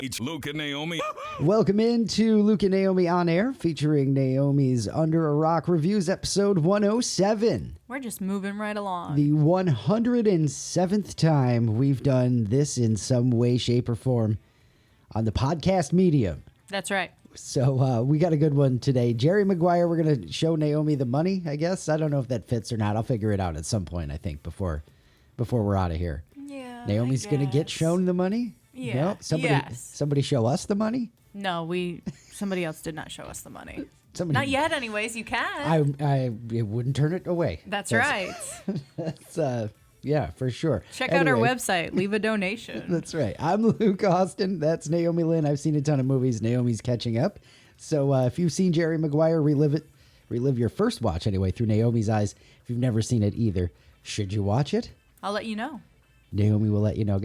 It's Luke and Naomi. Welcome into Luke and Naomi on Air, featuring Naomi's Under a Rock Reviews, episode 107. We're just moving right along. The 107th time we've done this in some way, shape, or form on the podcast medium. That's right. So we got a good one today. Jerry Maguire, we're going to show Naomi the money, I guess. I don't know if that fits or not. I'll figure it out at some point, I think, before we're out of here. Yeah. Naomi's going to get shown the money? Yeah. No? Somebody show us the money? No, somebody else did not show us the money. Somebody, Not yet, anyways. You can. I wouldn't turn it away. That's right. That's yeah, for sure. Check out our website. Leave a donation. That's right. I'm Luke Austin. That's Naomi Lynn. I've seen a ton of movies. Naomi's catching up. So if you've seen Jerry Maguire, relive your first watch anyway through Naomi's eyes. If you've never seen it either, should you watch it? I'll let you know. Naomi will let you know.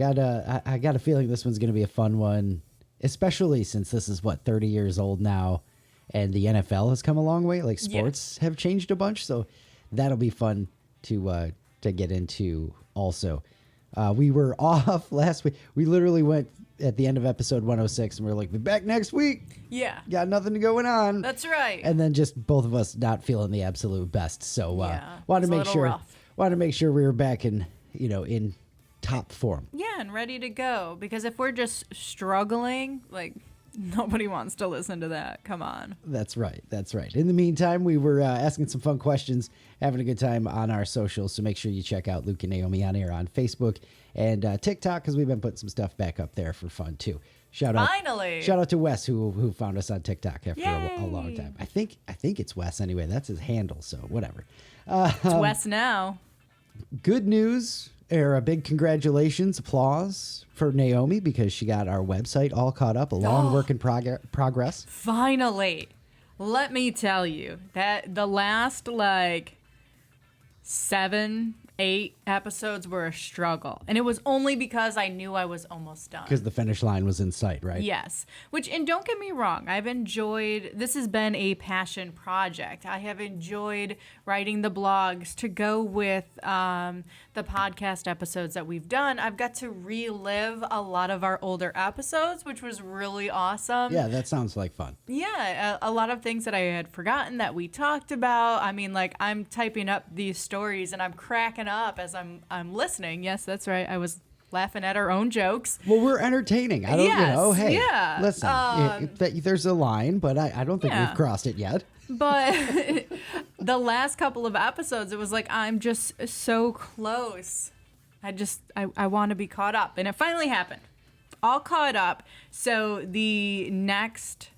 I got a feeling this one's going to be a fun one, especially since this is 30 years old now, and the NFL has come a long way. Like sports have changed a bunch, so that'll be fun to get into. Also, we were off last week. We literally went at the end of episode 106, and we were like, "Be back next week." Yeah, got nothing going on. That's right. And then just both of us not feeling the absolute best. So wanted to make sure we were back in top form. Yeah, and ready to go. Because if we're just struggling, nobody wants to listen to that. Come on. That's right. In the meantime, we were asking some fun questions, having a good time on our socials. So make sure you check out Luke and Naomi on Air on Facebook and TikTok, because we've been putting some stuff back up there for fun too. Shout out to Wes who found us on TikTok after a long time. I think it's Wes anyway. That's his handle. So whatever. It's Wes now. Good news. A big congratulations, applause for Naomi, because she got our website all caught up, a long work in progress. Finally. Let me tell you that the last 7, 8 episodes were a struggle. And it was only because I knew I was almost done. Because the finish line was in sight, right? Yes. And don't get me wrong, this has been a passion project. I have enjoyed writing the blogs to go with the podcast episodes that we've done. I've got to relive a lot of our older episodes, which was really awesome. Yeah, that sounds like fun. Yeah, a lot of things that I had forgotten that we talked about. I mean, I'm typing up these stories and I'm cracking up as I'm listening. Yes, that's right. I was laughing at our own jokes. Well, we're entertaining. I don't, listen, there's a line, but I don't think we've crossed it yet. But the last couple of episodes, it was I'm just so close. I want to be caught up. And it finally happened. All caught up. So the next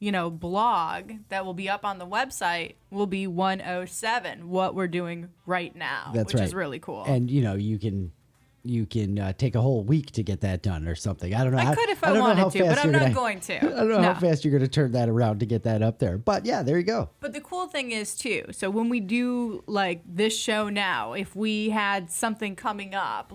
blog that will be up on the website will be 107, what we're doing right now. Which is really cool. And you can take a whole week to get that done or something. I don't know. I could if I wanted to, but I'm not going to. I don't know how fast you're going to turn that around to get that up there. But yeah, there you go. But the cool thing is too, so when we do this show now, if we had something coming up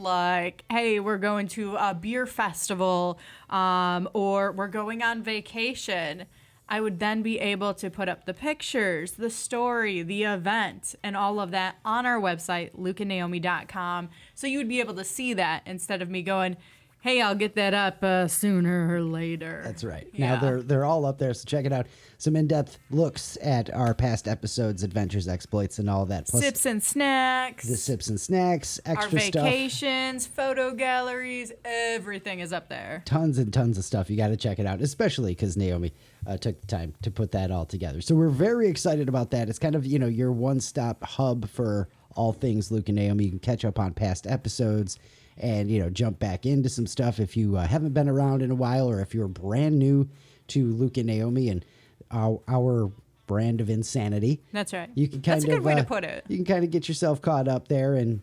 hey, we're going to a beer festival, or we're going on vacation, I would then be able to put up the pictures, the story, the event, and all of that on our website, lukeandnaomi.com. So you would be able to see that instead of me going, hey, I'll get that up sooner or later. That's right. Yeah. Now they're all up there, so check it out. Some in-depth looks at our past episodes, adventures, exploits, and all that. Plus sips and snacks. The sips and snacks, extra stuff. Our vacations, photo galleries, everything is up there. Tons and tons of stuff. You got to check it out, especially because Naomi took the time to put that all together. So we're very excited about that. It's kind of, your one-stop hub for all things Luke and Naomi. You can catch up on past episodes and, jump back into some stuff if you haven't been around in a while, or if you're brand new to Luke and Naomi and our brand of insanity. That's right. You can That's a good way to put it. You can kind of get yourself caught up there and,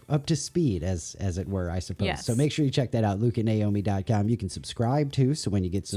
up to speed, as it were, I suppose. Yes. So make sure you check that out, lukeandnaomi.com. You can subscribe too, so when you get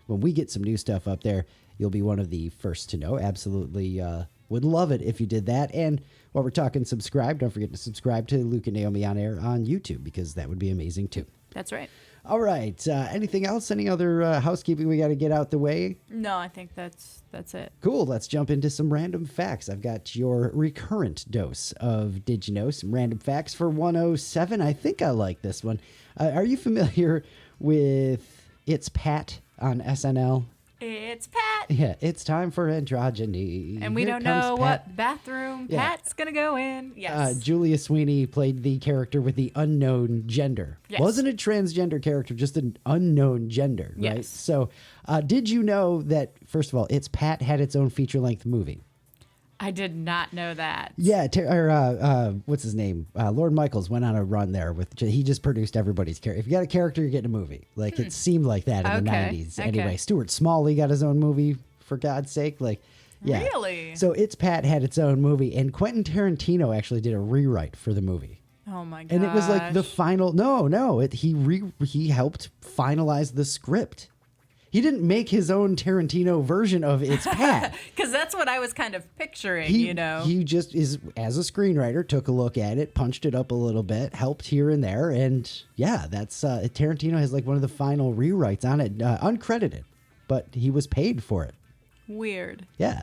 when we get some new stuff up there, you'll be one of the first to know. Absolutely would love it if you did that. And while we're talking subscribe, don't forget to subscribe to Luke and Naomi on Air on YouTube, because that would be amazing too. That's right. All right. Anything else? Any other housekeeping we got to get out the way? No, I think that's it. Cool. Let's jump into some random facts. I've got your recurrent dose of Did You Know? Some random facts for 107. I think I like this one. Are you familiar with It's Pat on SNL. It's Pat. Yeah, it's time for androgyny. And we Here don't comes know Pat. what bathroom Yeah. Pat's going to go in. Yes. Julia Sweeney played the character with the unknown gender. Yes. Wasn't a transgender character, just an unknown gender, right? Yes. So, did you know that, first of all, It's Pat had its own feature-length movie? I did not know that. Yeah, what's his name? Lord Michaels went on a run there he just produced everybody's character. If you got a character, you're getting a movie. Like it seemed like that in the Okay, 90s. okay. Anyway, Stuart Smalley got his own movie, for God's sake. Like, yeah. Really? So It's Pat had its own movie, and Quentin Tarantino actually did a rewrite for the movie. Oh my gosh. And it was like the final. He helped finalize the script. He didn't make his own Tarantino version of It's Pat. Because that's what I was kind of picturing, He just is, as a screenwriter, took a look at it, punched it up a little bit, helped here and there, and yeah, that's Tarantino has like one of the final rewrites on it, uncredited, but he was paid for it. Weird. Yeah.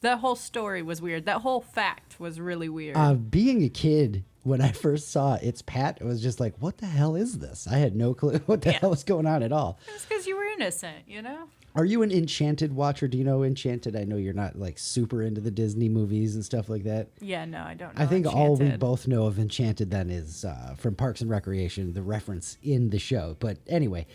That whole story was weird. That whole fact was really weird. Being a kid, when I first saw It's Pat, it was just like, what the hell is this? I had no clue what the hell is going on at all. It's because you were innocent, you know? Are you an Enchanted watcher? Do you know Enchanted? I know you're not like super into the Disney movies and stuff like that. Yeah, no, I don't know. I think all we Enchanted. both know of Enchanted then is from Parks and Recreation, the reference in the show. But anyway,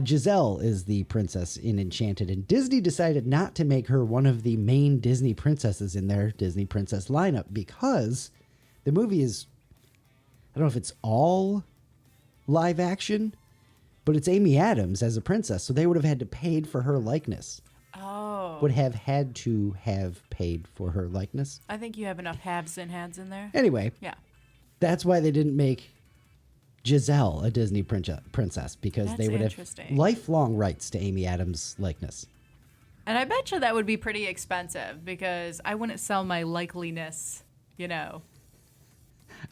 Giselle is the princess in Enchanted, and Disney decided not to make her one of the main Disney princesses in their Disney princess lineup because the movie is, I don't know if it's all live action, but it's Amy Adams as a princess, so they would have had to paid for her likeness. Oh. Would have had to have paid for her likeness. I think you have enough haves and hads in there. Anyway, Yeah. that's why they didn't make Giselle a Disney princess, because they That's would have interesting. lifelong rights to Amy Adams' likeness. And I bet you that would be pretty expensive because I wouldn't sell my likeliness,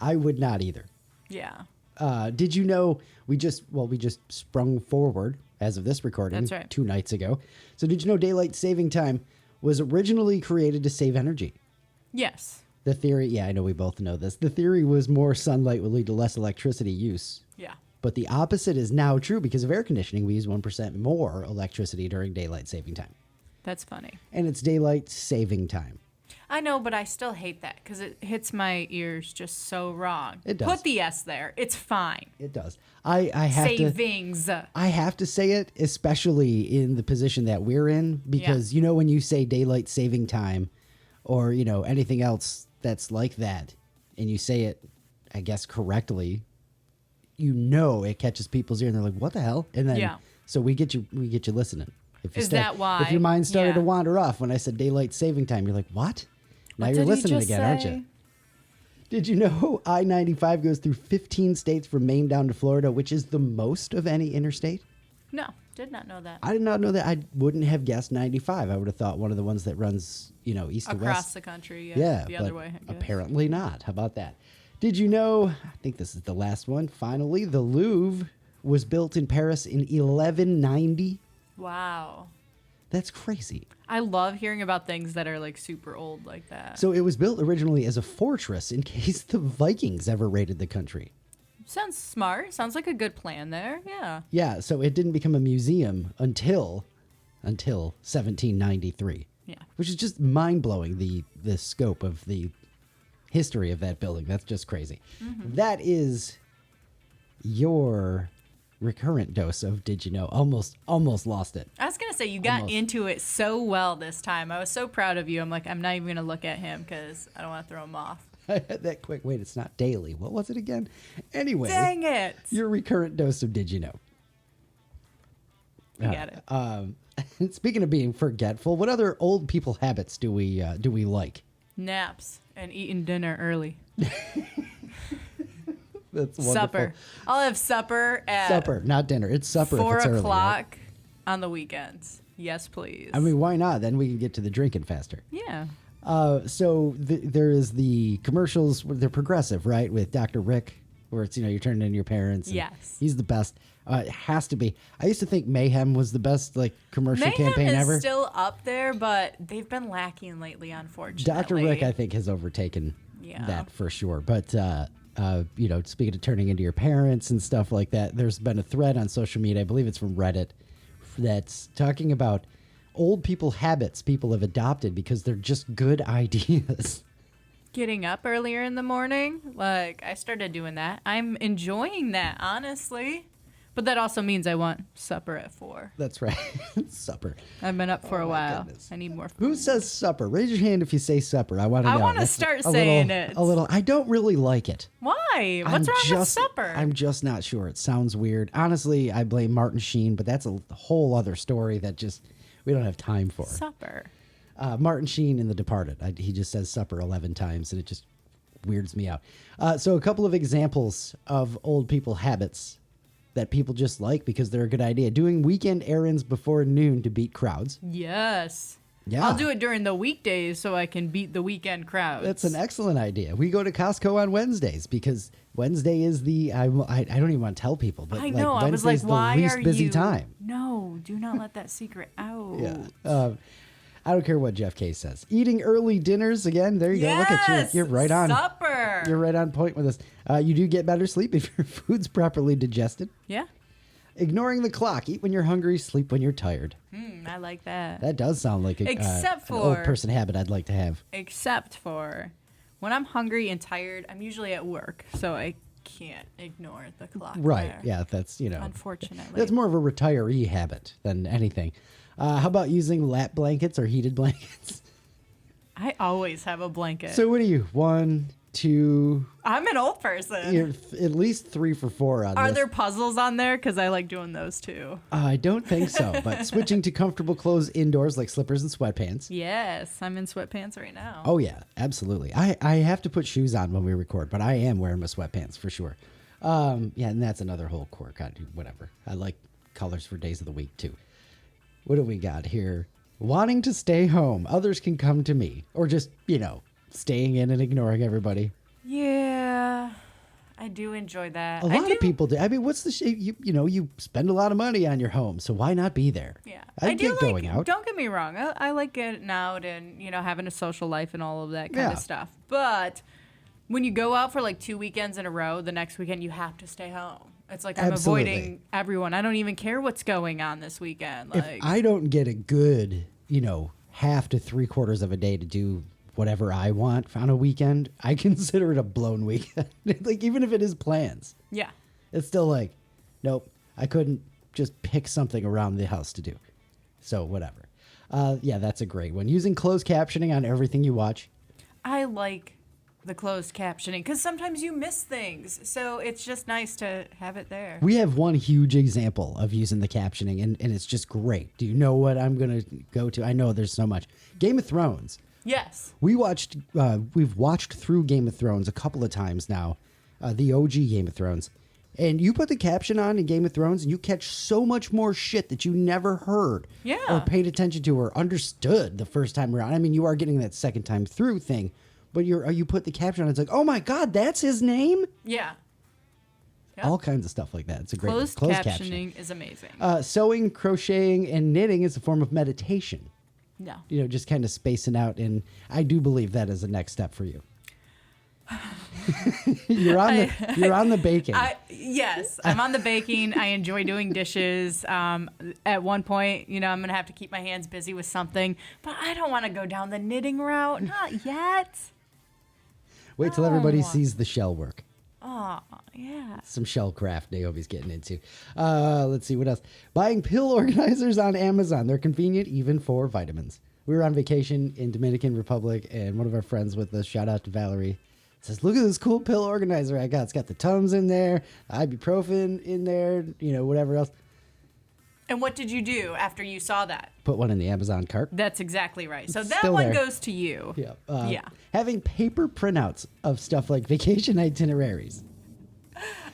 I would not either. Yeah. Did you know we just sprung forward as of this recording That's right. 2 nights ago. So did you know daylight saving time was originally created to save energy? Yes. The theory, yeah, I know we both know this. The theory was more sunlight would lead to less electricity use. Yeah. But the opposite is now true because of air conditioning. We use 1% more electricity during daylight saving time. That's funny. And it's daylight saving time. I know, but I still hate that because it hits my ears just so wrong. It does. Put the S there. It's fine. It does. I have to Savings. I have to say it, especially in the position that we're in, because when you say daylight saving time or anything else that's like that, and you say it, I guess, correctly, it catches people's ear and they're like, what the hell? And then so we get you listening. If you Is that why? If your mind started Yeah. to wander off when I said daylight saving time, you're like, what? Now What you're did he listening just again, aren't say? you? Did you know I-95 goes through 15 states from Maine down to Florida, which is the most of any interstate? No, did not know that. I did not know that. I wouldn't have guessed 95. I would have thought one of the ones that runs, east to Across west. the country. Yeah, The but other way. I guess. apparently not. How about that? Did you know, I think this is the last one, finally, the Louvre was built in Paris in 1190? Wow. That's crazy. I love hearing about things that are like super old like that. So it was built originally as a fortress in case the Vikings ever raided the country. Sounds smart. Sounds like a good plan there. Yeah. Yeah, so it didn't become a museum until 1793. Yeah. Which is just mind-blowing, the scope of the history of that building. That's just crazy. Mm-hmm. That is your recurrent dose of Did You Know? Almost lost it. I was going to say, you got Almost. into it so well this time. I was so proud of you. I'm like, I'm not even going to look at him because I don't want to throw him off. I had that quick. Wait, it's not daily. What was it again? Anyway, Dang it. your recurrent dose of Did You Know? I get it. Speaking of being forgetful, what other old people habits do we like? Naps and eating dinner early. That's wonderful. Supper. I'll have supper at Supper, not dinner. It's supper. 4 if it's early, o'clock right? on the weekends. Yes, please. I mean, why not? Then we can get to the drinking faster. yeah. So there is the commercials. They're progressive, right? With Dr. Rick, where it's you're turning into your parents. and Yes. he's the best. It has to be. I used to think Mayhem was the best commercial Mayhem campaign is ever. still up there, but they've been lacking lately, unfortunately. Dr. Rick, I think, has overtaken Yeah. that for sure. But speaking of turning into your parents and stuff like that, there's been a thread on social media, I believe it's from Reddit, that's talking about old people habits people have adopted because they're just good ideas. Getting up earlier in the morning, like I started doing that. I'm enjoying that, honestly. But that also means I want supper at 4. That's right. Supper. I've been up for a while. Goodness. I need more food. Who says supper? Raise your hand if you say supper. I want to know. I want to That's start a saying little, it. A little. I don't really like it. Why? What's wrong with supper? I'm just not sure. It sounds weird. Honestly, I blame Martin Sheen, but that's a whole other story that just we don't have time for. Supper. Martin Sheen in The Departed. He just says supper 11 times, and it just weirds me out. So a couple of examples of old people habits that people just like because they're a good idea. Doing weekend errands before noon to beat crowds. Yes. Yeah. I'll do it during the weekdays so I can beat the weekend crowds. That's an excellent idea. We go to Costco on Wednesdays because Wednesday is I don't even want to tell people, but I know. I was Wednesday's like, why the least are busy you? time. No, do not let that secret out. Yeah. I don't care what Jeff K says. Eating early dinners again. There you go. Look at you. You're right on. Supper. You're right on point with this. You do get better sleep if your food's properly digested. Yeah. Ignoring the clock. Eat when you're hungry. Sleep when you're tired. I like that. That does sound like an old person habit I'd like to have. Except for when I'm hungry and tired, I'm usually at work, so I can't ignore the clock. Right. there. Yeah. That's Unfortunately. That's more of a retiree habit than anything. How about using lap blankets or heated blankets? I always have a blanket. So what are you? 1, 2. I'm an old person. You're at least 3 for 4 on Are this. there puzzles on there? Because I like doing those too. I don't think so. But switching to comfortable clothes indoors like slippers and sweatpants. Yes, I'm in sweatpants right now. Oh yeah, absolutely. I have to put shoes on when we record, but I am wearing my sweatpants for sure. Yeah, and that's another whole quirk. I do whatever. I like colors for days of the week too. What do we got here? Wanting to stay home. Others can come to me. Or just, staying in and ignoring everybody. Yeah, I do enjoy that. A lot of people do. I mean, what's the you spend a lot of money on your home, so why not be there? Yeah, I do get going out. Don't get me wrong. I like getting out and having a social life and all of that kind Yeah. of stuff. But when you go out for like 2 weekends in a row, the next weekend you have to stay home. It's like I'm Absolutely. avoiding everyone. I don't even care what's going on this weekend. If I don't get a good, half to 3/4 of a day to do whatever I want on a weekend, I consider it a blown weekend. Like, even if it is plans, Yeah. it's still like, nope, I couldn't just pick something around the house to do. So whatever. Yeah, that's a great one. Using closed captioning on everything you watch. I like the closed captioning because sometimes you miss things. So it's just nice to have it there. We have one huge example of using the captioning, and it's just great. Do you know what I'm going to go to? I know there's so much. Game of Thrones. Yes. We've watched through Game of Thrones a couple of times now, the OG Game of Thrones. And you put the caption on in Game of Thrones, and you catch so much more shit that you never heard Yeah. or paid attention to or understood the first time around. I mean, you are getting that second time through thing, but you put the caption on, it's like, oh my God, that's his name? Yeah. Yep. All kinds of stuff like that. It's a great Closed captioning. captioning is amazing. Sewing, crocheting, and knitting is a form of meditation. No. Just kind of spacing out, and I do believe that is the next step for you. You're on the baking. Yes, I'm on the baking. I enjoy doing dishes. At one point, I'm going to have to keep my hands busy with something, but I don't want to go down the knitting route. Not yet. Wait till everybody sees the shell work. Oh, yeah. Some shell craft Naomi's getting into. Let's see what else. Buying pill organizers on Amazon. They're convenient even for vitamins. We were on vacation in Dominican Republic, and one of our friends with us, shout out to Valerie, says, look at this cool pill organizer I got. It's got the Tums in there, ibuprofen in there, whatever else. And what did you do after you saw that? Put one in the Amazon cart. That's exactly right. So It's that still one there. goes to you. Yeah. Yeah. Having paper printouts of stuff like vacation itineraries.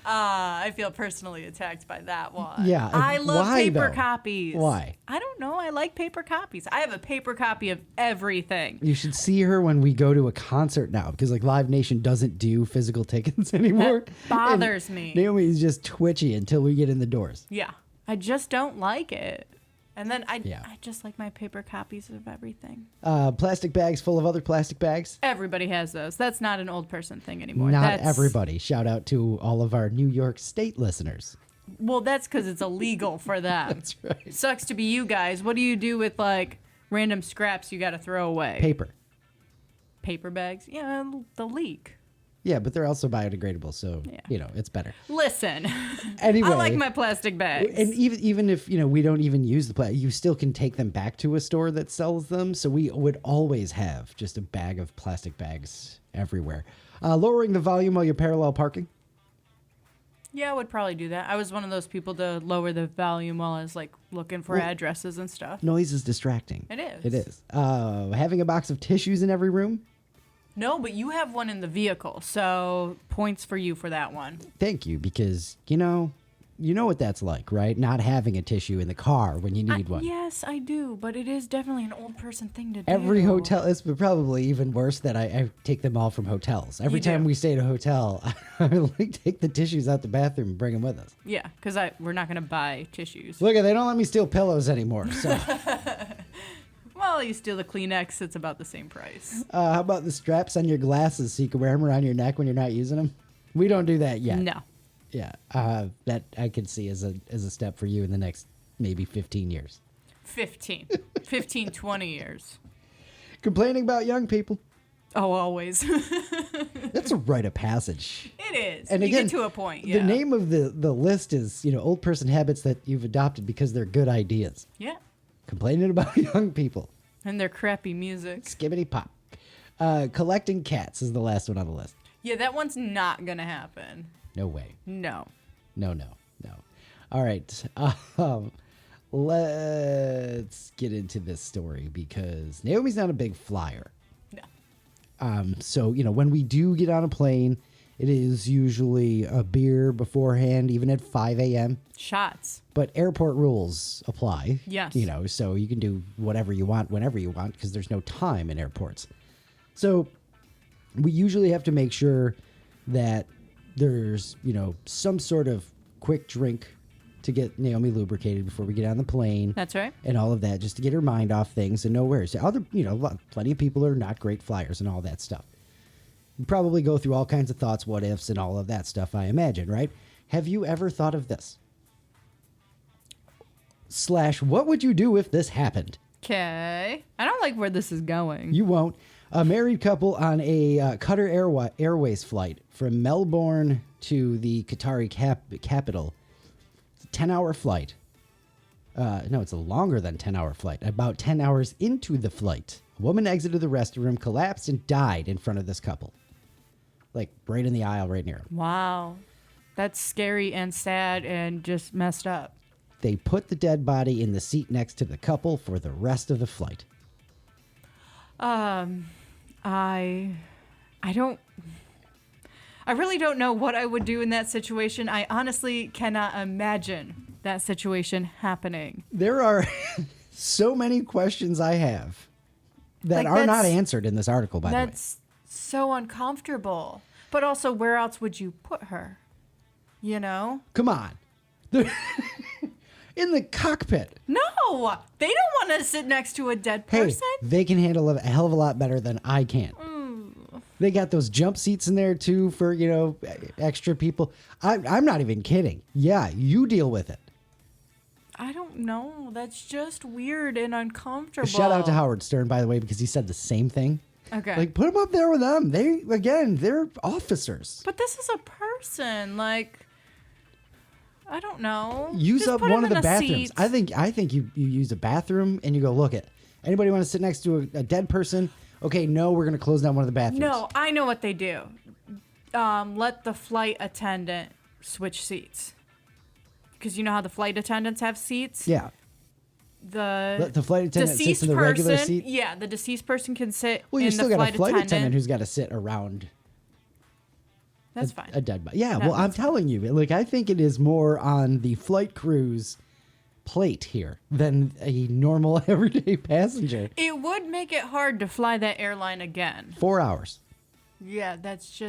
I feel personally attacked by that one. Yeah. I love Why, paper though? copies. Why? I don't know. I like paper copies. I have a paper copy of everything. You should see her when we go to a concert now, because like Live Nation doesn't do physical tickets anymore. That bothers And me. Naomi is just twitchy until we get in the doors. Yeah. I just don't like it. And then I Yeah. just like my paper copies of everything. Plastic bags full of other plastic bags. Everybody has those. That's not an old person thing anymore. Not That's, everybody. Shout out to all of our New York State listeners. Well, that's because it's illegal for them. That's right. Sucks to be you guys. What do you do with like random scraps you got to throw away? Paper. Paper bags? Yeah, the leak. Yeah, but they're also biodegradable, so Yeah. it's better. Listen, Anyway, I like my plastic bags. and even if we don't even use the plastic, you still can take them back to a store that sells them. So we would always have just a bag of plastic bags everywhere. Lowering the volume while you're parallel parking. Yeah, I would probably do that. I was one of those people to lower the volume while I was like looking for addresses and stuff. Noise is distracting. It is. It is. Having a box of tissues in every room. No, but you have one in the vehicle, so points for you for that one. Thank you, because you know what that's like, right? Not having a tissue in the car when you need one. Yes, I do, but it is definitely an old person thing to do. Every hotel, it's probably even worse that I take them all from hotels. Every You time do. we stay at a hotel, I like take the tissues out the bathroom and bring them with us. Yeah, because we're not going to buy tissues. Look, they don't let me steal pillows anymore. So, Well, you steal the Kleenex, it's about the same price. how about the straps on your glasses so you can wear them around your neck when you're not using them? We don't do that yet. No. Yeah, that I could see as a step for you in the next maybe 15 years. 15, 20 years. Complaining about young people. Oh, always. That's a rite of passage. It is. And you again, get to a point, yeah. The name of the list is, old person habits that you've adopted because they're good ideas. Yeah. Complaining about young people. And their crappy music. Skibbity pop. Collecting cats is the last one on the list. Yeah, that one's not going to happen. No way. No. No. All right. Let's get into this story because Naomi's not a big flyer. No. So, when we do get on a plane, it is usually a beer beforehand, even at 5 a.m. Shots. But airport rules apply. Yes. So you can do whatever you want, whenever you want, because there's no time in airports. So we usually have to make sure that there's, some sort of quick drink to get Naomi lubricated before we get on the plane. That's right. And all of that, just to get her mind off things and know where. So other, plenty of people are not great flyers and all that stuff. You probably go through all kinds of thoughts, what ifs, and all of that stuff, I imagine, right? Have you ever thought of this? / what would you do if this happened? Okay. I don't like where this is going. You won't. A married couple on a Qatar Airways flight from Melbourne to the Qatari capital. It's a 10-hour flight. No, it's a longer than 10-hour flight. About 10 hours into the flight, a woman exited the restroom, collapsed, and died in front of this couple. Like, right in the aisle, right near them. Wow. That's scary and sad and just messed up. They put the dead body in the seat next to the couple for the rest of the flight. I really don't know what I would do in that situation. I honestly cannot imagine that situation happening. There are so many questions I have that are not answered in this article, by the way. That's so uncomfortable. But also, where else would you put her? You know? Come on. In the cockpit. No, they don't want to sit next to a dead person. Hey, they can handle it a hell of a lot better than I can. They got those jump seats in there too for, extra people. I'm not even kidding. Yeah, you deal with it. I don't know. That's just weird and uncomfortable. Shout out to Howard Stern, by the way, because he said the same thing. Okay. Like, put them up there with them. They're officers. But this is a person. Like, I don't know. Use Just up put one him of the in a bathrooms. seat. I think you use a bathroom and you go, look it. Anybody want to sit next to a dead person? Okay, no, we're going to close down one of the bathrooms. No, I know what they do. Let the flight attendant switch seats. Because you know how the flight attendants have seats? Yeah. The The flight attendant sits in the regular seat? Yeah, the deceased person can sit Well, you in still the got a flight attendant attendant who's got to sit around That's fine. a dead body. Yeah, That- well, I'm that's fine. telling you, like, I think it is more on the flight crew's plate here than a normal everyday passenger. It would make it hard to fly that airline again. 4 hours. Yeah, that's.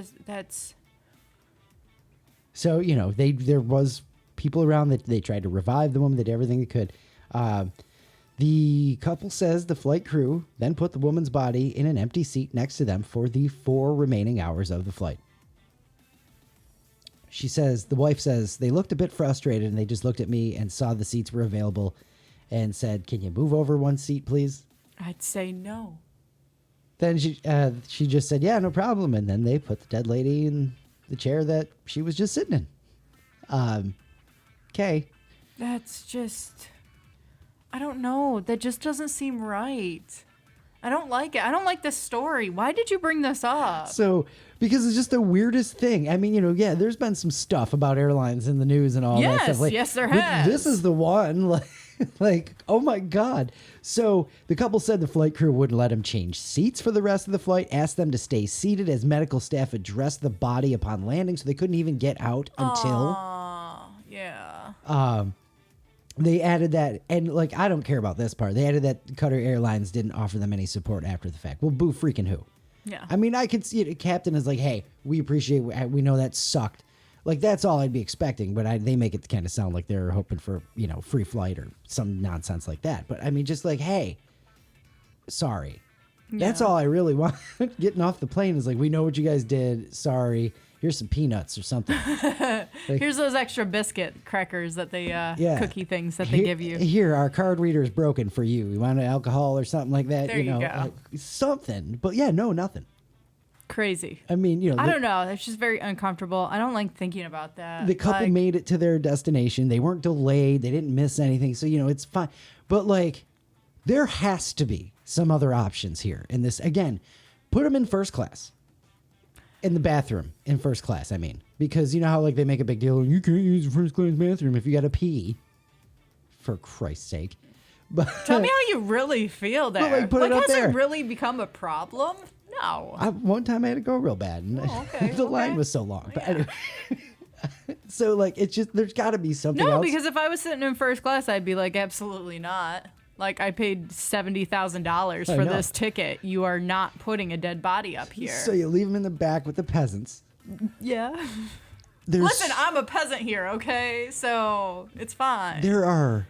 So, there was people around that they tried to revive the woman. They did everything they could. The couple says the flight crew then put the woman's body in an empty seat next to them for the 4 remaining hours of the flight. She says, the wife says, they looked a bit frustrated and they just looked at me and saw the seats were available and said, can you move over one seat, please? I'd say no. Then she just said, yeah, no problem. And then they put the dead lady in the chair that she was just sitting in. Okay. That's just, I don't know. That just doesn't seem right. I don't like it. I don't like this story. Why did you bring this up? So, because it's just the weirdest thing. I mean, yeah, there's been some stuff about airlines in the news and all that stuff. Like, yes, there but has. This is the one, like, oh my God. So the couple said the flight crew wouldn't let them change seats for the rest of the flight, asked them to stay seated as medical staff addressed the body upon landing, so they couldn't even get out until. Yeah. They added that, and like, I don't care about this part. They added that Qatar Airlines didn't offer them any support after the fact. Well, boo freaking who? Yeah. I mean, I could see it. A captain is like, hey, we appreciate, we know that sucked. Like, that's all I'd be expecting, but they make it kind of sound like they're hoping for, free flight or some nonsense like that. But I mean, just like, hey, sorry. Yeah. That's all I really want. Getting off the plane is like, we know what you guys did. Sorry. Here's some peanuts or something. Here's those extra biscuit crackers that they, cookie things that they give you. Here, our card reader is broken for you. You want alcohol or something like that? There you go. Something. But yeah, no, nothing. Crazy. I mean, I don't know. It's just very uncomfortable. I don't like thinking about that. The couple made it to their destination. They weren't delayed. They didn't miss anything. So, it's fine. But like, there has to be some other options here in this. Again, put them in first class. In the bathroom in first class, I mean, because you know how like they make a big deal, you can't use the first class bathroom if you got to pee. For Christ's sake. But tell me how you really feel there. But, like, put it up has there. It really become a problem? No. One time I had to go real bad, and the line was so long. But anyway, so like it's just there's got to be something else. No, because if I was sitting in first class, I'd be like, absolutely not. Like, I paid $70,000 for this ticket. You are not putting a dead body up here. So you leave them in the back with the peasants. Yeah. Listen, I'm a peasant here, okay? So it's fine. There are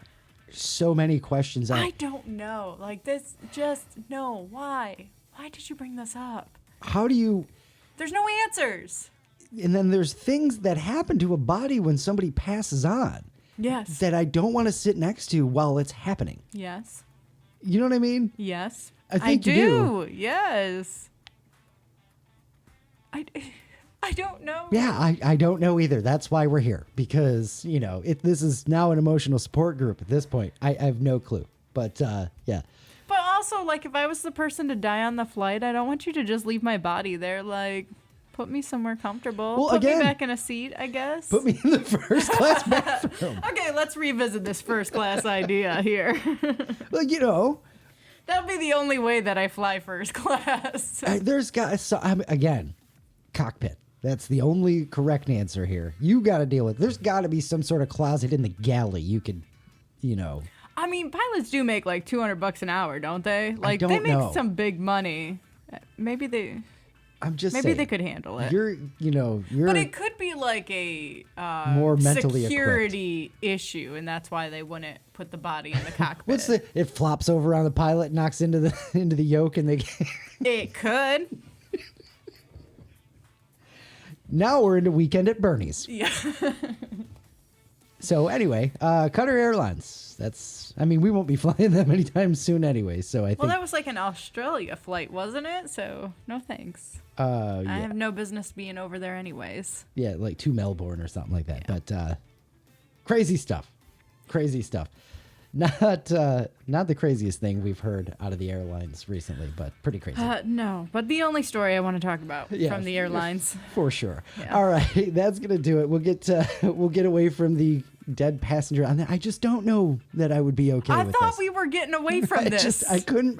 so many questions. I don't know. Like, this, just, no. Why? Why did you bring this up? How do you... There's no answers. And then there's things that happen to a body when somebody passes on. Yes. That I don't want to sit next to while it's happening. Yes. You know what I mean? Yes. I think I you do. Yes. I don't know. Yeah, I don't know either. That's why we're here. Because, this is now an emotional support group at this point. I have no clue. But, yeah. But also, like, if I was the person to die on the flight, I don't want you to just leave my body there. Like, put me somewhere comfortable. Well, put me back in a seat, I guess. Put me in the first class bathroom. Okay, let's revisit this first class idea here. Well, that'll be the only way that I fly first class. There's got again, cockpit. That's the only correct answer here. You got to deal with. There's got to be some sort of closet in the galley. You could, I mean, pilots do make like $200 an hour, don't they? Like, they make some big money. Maybe they. I'm just maybe saying, they could handle it. You're. But it could be like a more mentally security issue, and that's why they wouldn't put the body in the cockpit. It flops over on the pilot, knocks into the yoke, and they. It could. Now we're into Weekend at Bernie's. Yeah. So anyway, Qatar Airlines. We won't be flying them anytime soon anyway. So I think. Well, that was like an Australia flight, wasn't it? So no thanks. Yeah. I have no business being over there anyways. Yeah, like to Melbourne or something like that. Yeah. But crazy stuff. Not the craziest thing we've heard out of the airlines recently, but pretty crazy. No, but the only story I want to talk about from the airlines. For sure. Yeah. All right, that's gonna do it. We'll get away from the dead passenger. I just don't know that I would be okay with this. I thought we were getting away from this. Don't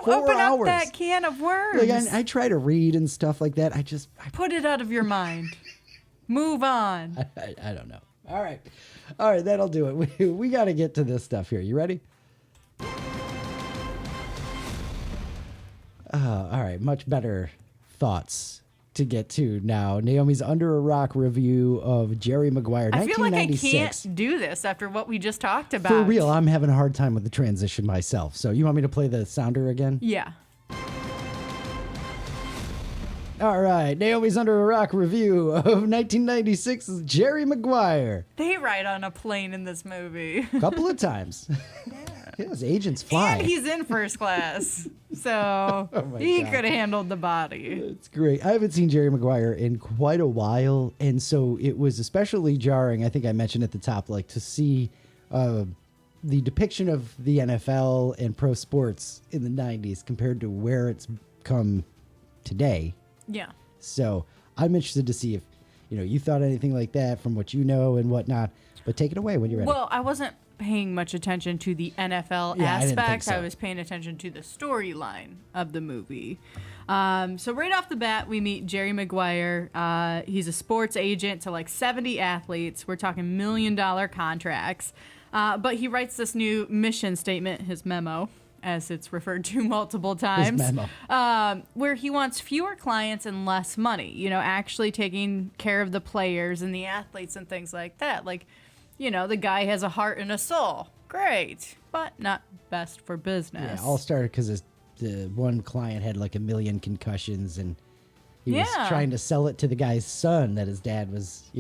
open up that can of worms. Like I try to read and stuff like that. I put it out of your mind. Move on. I don't know. All right, that'll do it. We got to get to this stuff here. You ready? All right, much better thoughts to get to now. Naomi's Under a Rock review of Jerry Maguire, I feel like I 1996. can't do this after what we just talked about. For real, I'm having a hard time with the transition myself. So you want me to play the sounder again? Yeah. All right, Naomi's Under a Rock review of 1996's Jerry Maguire. They ride on a plane in this movie. A couple of times. His agents fly. And he's in first class. So he could have handled the body. It's great. I haven't seen Jerry Maguire in quite a while, and so it was especially jarring, I think I mentioned at the top, like to see the depiction of the NFL and pro sports in the 90s compared to where it's come today. Yeah. So I'm interested to see if, you thought anything like that from what you know and whatnot, but take it away when you're ready. Well, I wasn't paying much attention to the NFL Yeah, I didn't think aspect. so. I was paying attention to the storyline of the movie. So right off the bat, we meet Jerry Maguire. He's a sports agent to like 70 athletes. We're talking $1 million contracts. But he writes this new mission statement, his memo, as it's referred to multiple times, His memo. where he wants fewer clients and less money, actually taking care of the players and the athletes and things like that. Like, the guy has a heart and a soul. Great, but not best for business. Yeah, all started because the one client had like 1 million concussions, and he was trying to sell it to the guy's son that his dad was,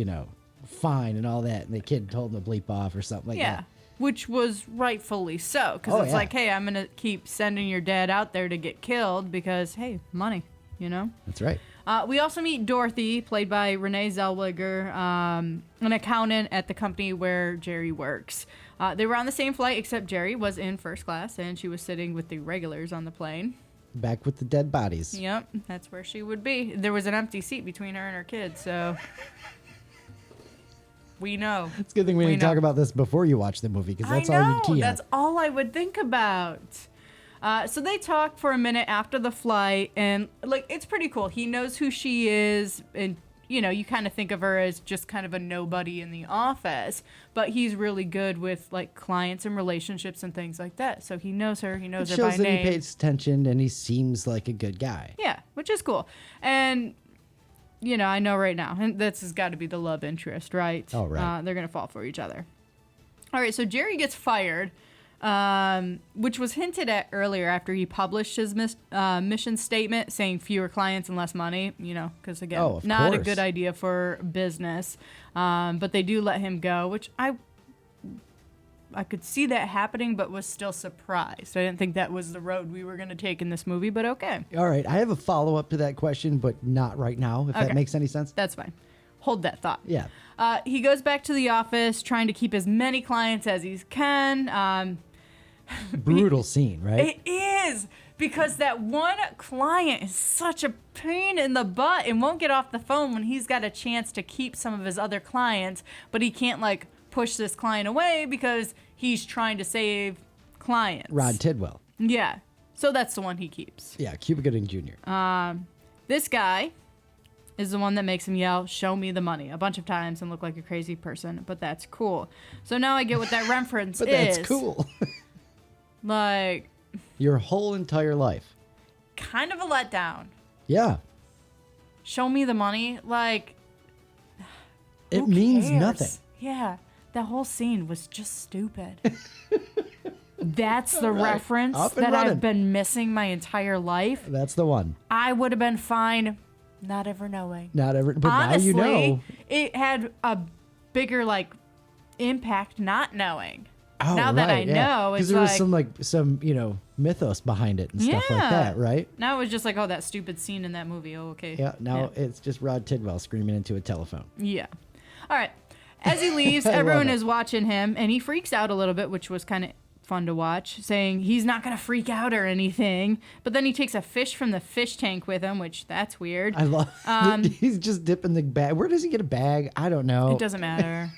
fine and all that, and the kid told him to bleep off or something like that. Which was rightfully so, because it's like, hey, I'm going to keep sending your dad out there to get killed because, hey, money, That's right. We also meet Dorothy, played by Renee Zellweger, an accountant at the company where Jerry works. They were on the same flight, except Jerry was in first class, and she was sitting with the regulars on the plane. Back with the dead bodies. Yep, that's where she would be. There was an empty seat between her and her kids, so... We know. It's a good thing we didn't talk about this before you watch the movie, because that's all you'd key on. That's all I would think about. So they talk for a minute after the flight, and it's pretty cool. He knows who she is, and you kind of think of her as just kind of a nobody in the office, but he's really good with clients and relationships and things like that. So he knows her. He knows her by name. Shows that he pays attention, and he seems like a good guy. Yeah, which is cool. And I know right now, and this has got to be the love interest, right? Oh, right. They're going to fall for each other. All right, so Jerry gets fired, which was hinted at earlier after he published his mission statement saying fewer clients and less money, because, again, not a good idea for business. But they do let him go, which I could see that happening, but was still surprised. I didn't think that was the road we were going to take in this movie, but okay. All right. I have a follow-up to that question, but not right now, if that makes any sense. That's fine. Hold that thought. Yeah. He goes back to the office, trying to keep as many clients as he can. Brutal scene, right? It is, because that one client is such a pain in the butt and won't get off the phone when he's got a chance to keep some of his other clients, but he can't, push this client away because he's trying to save clients. Rod Tidwell. Yeah. So that's the one he keeps. Yeah, Cuba Gooding Jr. This guy is the one that makes him yell, "Show me the money," a bunch of times and look like a crazy person, but that's cool. So now I get what that reference But is. that's cool. Your whole entire life. Kind of a letdown. Yeah. Show me the money. It means nothing. Yeah. That whole scene was just stupid. That's the reference that I've been missing my entire life. That's the one. I would have been fine not ever knowing. But honestly, now you know. It had a bigger impact not knowing. Oh, now that I know, it's because there was some mythos behind it and stuff like that, right? Now it was just that stupid scene in that movie. Oh, okay. Yeah. Now it's just Rod Tidwell screaming into a telephone. Yeah. All right. As he leaves, everyone is watching him, and he freaks out a little bit, which was kind of fun to watch, saying he's not going to freak out or anything. But then he takes a fish from the fish tank with him, which that's weird. I love he's just dipping the bag. Where does he get a bag? I don't know. It doesn't matter.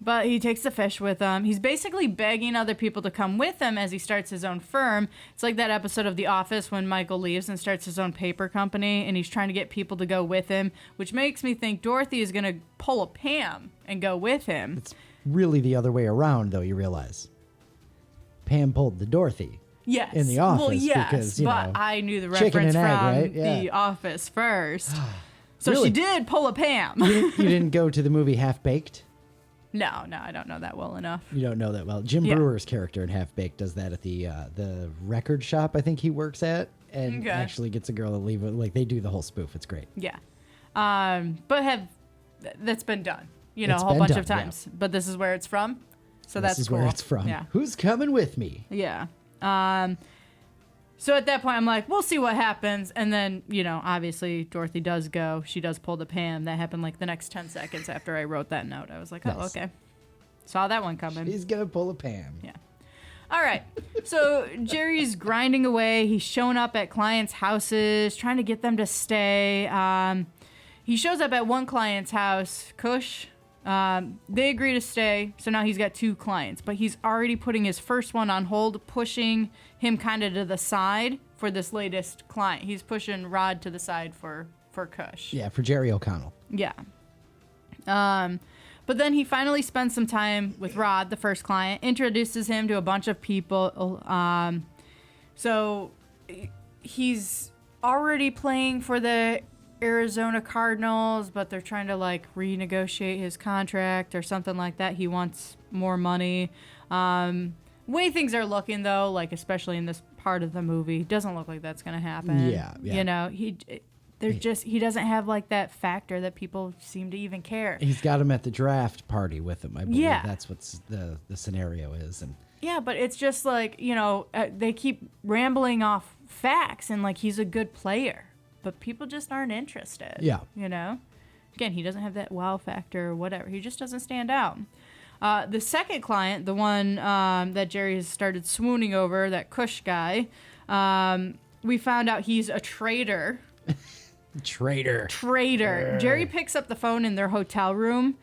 But he takes the fish with him. He's basically begging other people to come with him as he starts his own firm. It's like that episode of The Office when Michael leaves and starts his own paper company, and he's trying to get people to go with him, which makes me think Dorothy is going to pull a Pam and go with him. It's really the other way around, though, you realize. Pam pulled the Dorothy. Yes. in the office. Well, yes, because, but I knew the chicken reference and egg, from right? Yeah. The Office first. So Really? she did pull a Pam. You didn't go to the movie Half Baked? No, I don't know that well enough. You don't know that well. Jim Brewer's character in Half Baked does that at the record shop I think he works at, and actually gets a girl to leave it. Like, they do the whole spoof. It's great. Yeah. But that's been done, a It's whole been bunch done, of times. Yeah. But this is where it's from. So this is cool. where it's from. Yeah. Who's coming with me? Yeah. So at that point, I'm like, we'll see what happens. And then, obviously, Dorothy does go. She does pull the Pam. That happened like the next 10 seconds after I wrote that note. I was like, oh, Nice. okay. Saw that one coming. He's going to pull a Pam. Yeah. All right. So Jerry's grinding away. He's showing up at clients' houses, trying to get them to stay. He shows up at one client's house, Cush. They agree to stay, so now he's got 2 clients, but he's already putting his first one on hold, pushing him kind of to the side for this latest client. He's pushing Rod to the side for Cush. Yeah, for Jerry O'Connell. Yeah. But then he finally spends some time with Rod, the first client, introduces him to a bunch of people. So he's already playing for the Arizona Cardinals, but they're trying to renegotiate his contract or something like that. He wants more money. Way things are looking though, especially in this part of the movie, doesn't look like that's going to happen. Yeah. He doesn't have that factor that people seem to even care. He's got him at the draft party with him. I believe that's what the scenario is. And yeah, but it's just they keep rambling off facts and he's a good player. But people just aren't interested. Yeah. Again, he doesn't have that wow factor or whatever. He just doesn't stand out. The second client, the one that Jerry has started swooning over, that Cush guy, we found out he's a traitor. Traitor. Jerry picks up the phone in their hotel room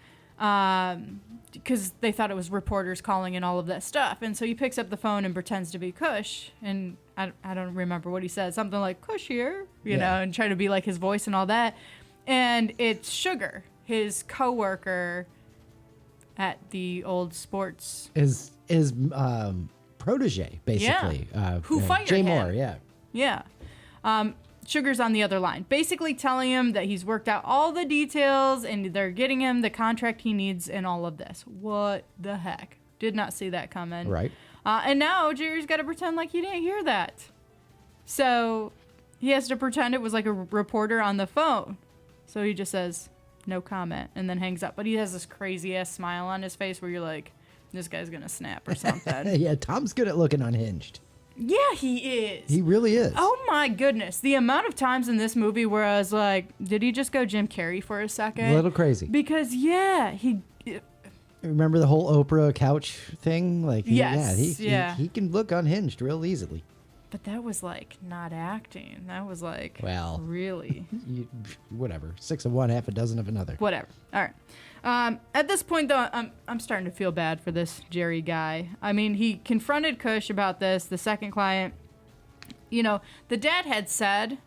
because they thought it was reporters calling and all of that stuff. And so he picks up the phone and pretends to be Cush. And I don't remember what he said. Something like, Cush here, and try to be like his voice and all that. And it's Sugar, his coworker at the old sports. His protege, basically. Yeah. Who fired Jay him. Moore, yeah. Yeah. Sugar's on the other line, basically telling him that he's worked out all the details and they're getting him the contract he needs and all of this. What the heck? Did not see that coming. Right. And now Jerry's got to pretend like he didn't hear that. So he has to pretend it was like a reporter on the phone. So he just says, no comment, and then hangs up. But he has this crazy-ass smile on his face where you're like, this guy's going to snap or something. Yeah, Tom's good at looking unhinged. Yeah, he is. He really is. Oh my goodness. The amount of times in this movie where I was like, did he just go Jim Carrey for a second? A little crazy. Because, he... Remember the whole Oprah couch thing? Yes, he can look unhinged real easily. But that was not acting. That was well, really... whatever. 6 of one, half a dozen of another. Whatever. All right. At this point, though, I'm starting to feel bad for this Jerry guy. I mean, he confronted Cush about this, the second client. The dad had said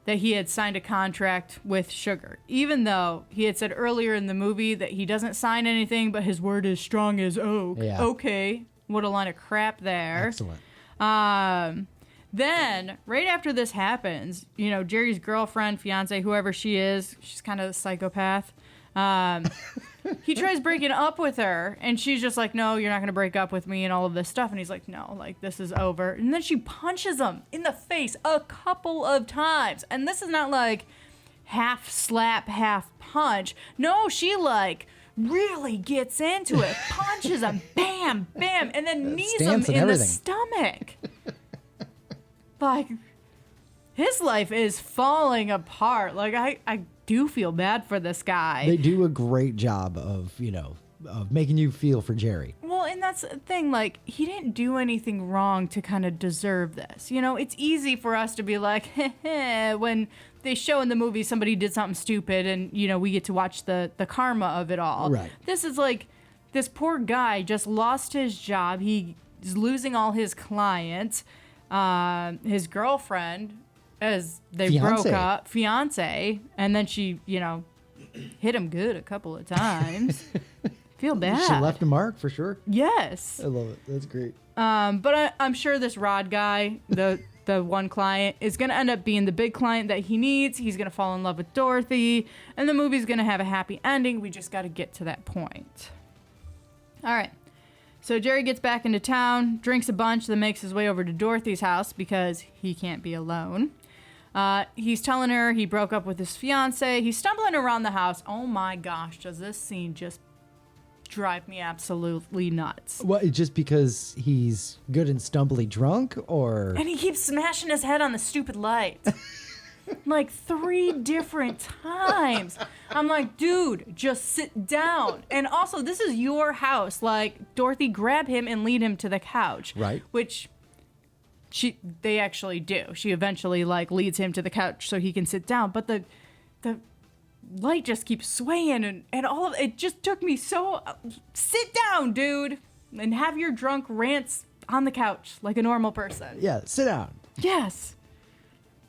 that he had signed a contract with Sugar, even though he had said earlier in the movie that he doesn't sign anything, but his word is strong as oak. Yeah. Okay. What a line of crap there. Excellent. Then, right after this happens, Jerry's girlfriend, fiance, whoever she is, she's kind of a psychopath. He tries breaking up with her, and she's just like, no, you're not going to break up with me and all of this stuff. And he's like, no, this is over. And then she punches him in the face a couple of times. And this is not half slap, half punch. No, she really gets into it, punches him, bam, bam, and then knees him in the stomach. His life is falling apart. I do feel bad for this guy. They do a great job of making you feel for Jerry. Well, and that's the thing. He didn't do anything wrong to kind of deserve this. It's easy for us to be like, when they show in the movie somebody did something stupid and, we get to watch the karma of it all. Right. This is this poor guy just lost his job. He's losing all his clients. His girlfriend, as they broke up, fiance, and then she, hit him good a couple of times. feel bad. She left a mark for sure. Yes. I love it. That's great. But I'm sure this Rod guy, the one client, is going to end up being the big client that he needs. He's going to fall in love with Dorothy, and the movie's going to have a happy ending. We just got to get to that point. All right. So Jerry gets back into town, drinks a bunch, then makes his way over to Dorothy's house because he can't be alone. He's telling her he broke up with his fiance. He's stumbling around the house. Oh my gosh, does this scene just drive me absolutely nuts. What, just because he's good and stumbly drunk, or? And he keeps smashing his head on the stupid light. Like 3 different times. I'm like, dude, just sit down. And also, this is your house. Like, Dorothy, grab him and lead him to the couch. Right. Which they actually do. She eventually, like, leads him to the couch so he can sit down. But the light just keeps swaying, and all of it just took me so... sit down, dude, and have your drunk rants on the couch like a normal person. Yeah, sit down. Yes.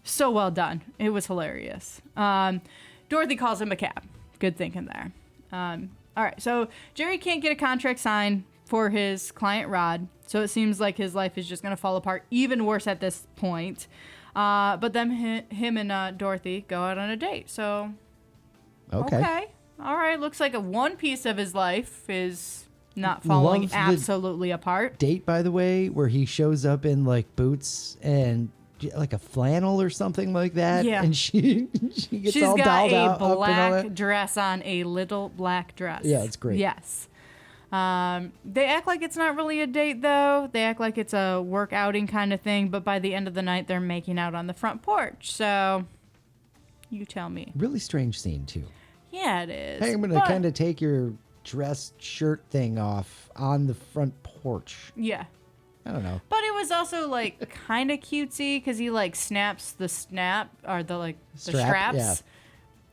So well done. It was hilarious. Dorothy calls him a cab. Good thinking there. All right, so Jerry can't get a contract signed for his client Rod, so it seems like his life is just going to fall apart even worse at this point. But then him and Dorothy go out on a date, so... Okay. All right. Looks like one piece of his life is not falling absolutely apart. Date, by the way, where he shows up in like boots and like a flannel or something like that. Yeah. And she gets She's all dolled out. got a black dress on, a little black dress. Yeah, it's great. Yes. They act like it's not really a date, though. They act like it's a work outing kind of thing. But by the end of the night, they're making out on the front porch. So you tell me. Really strange scene, too. Yeah, it is. Hey, I'm going to kind of take your dress shirt thing off on the front porch. Yeah. I don't know. But it was also, like, kind of cutesy because he, like, snaps the the straps. Yeah.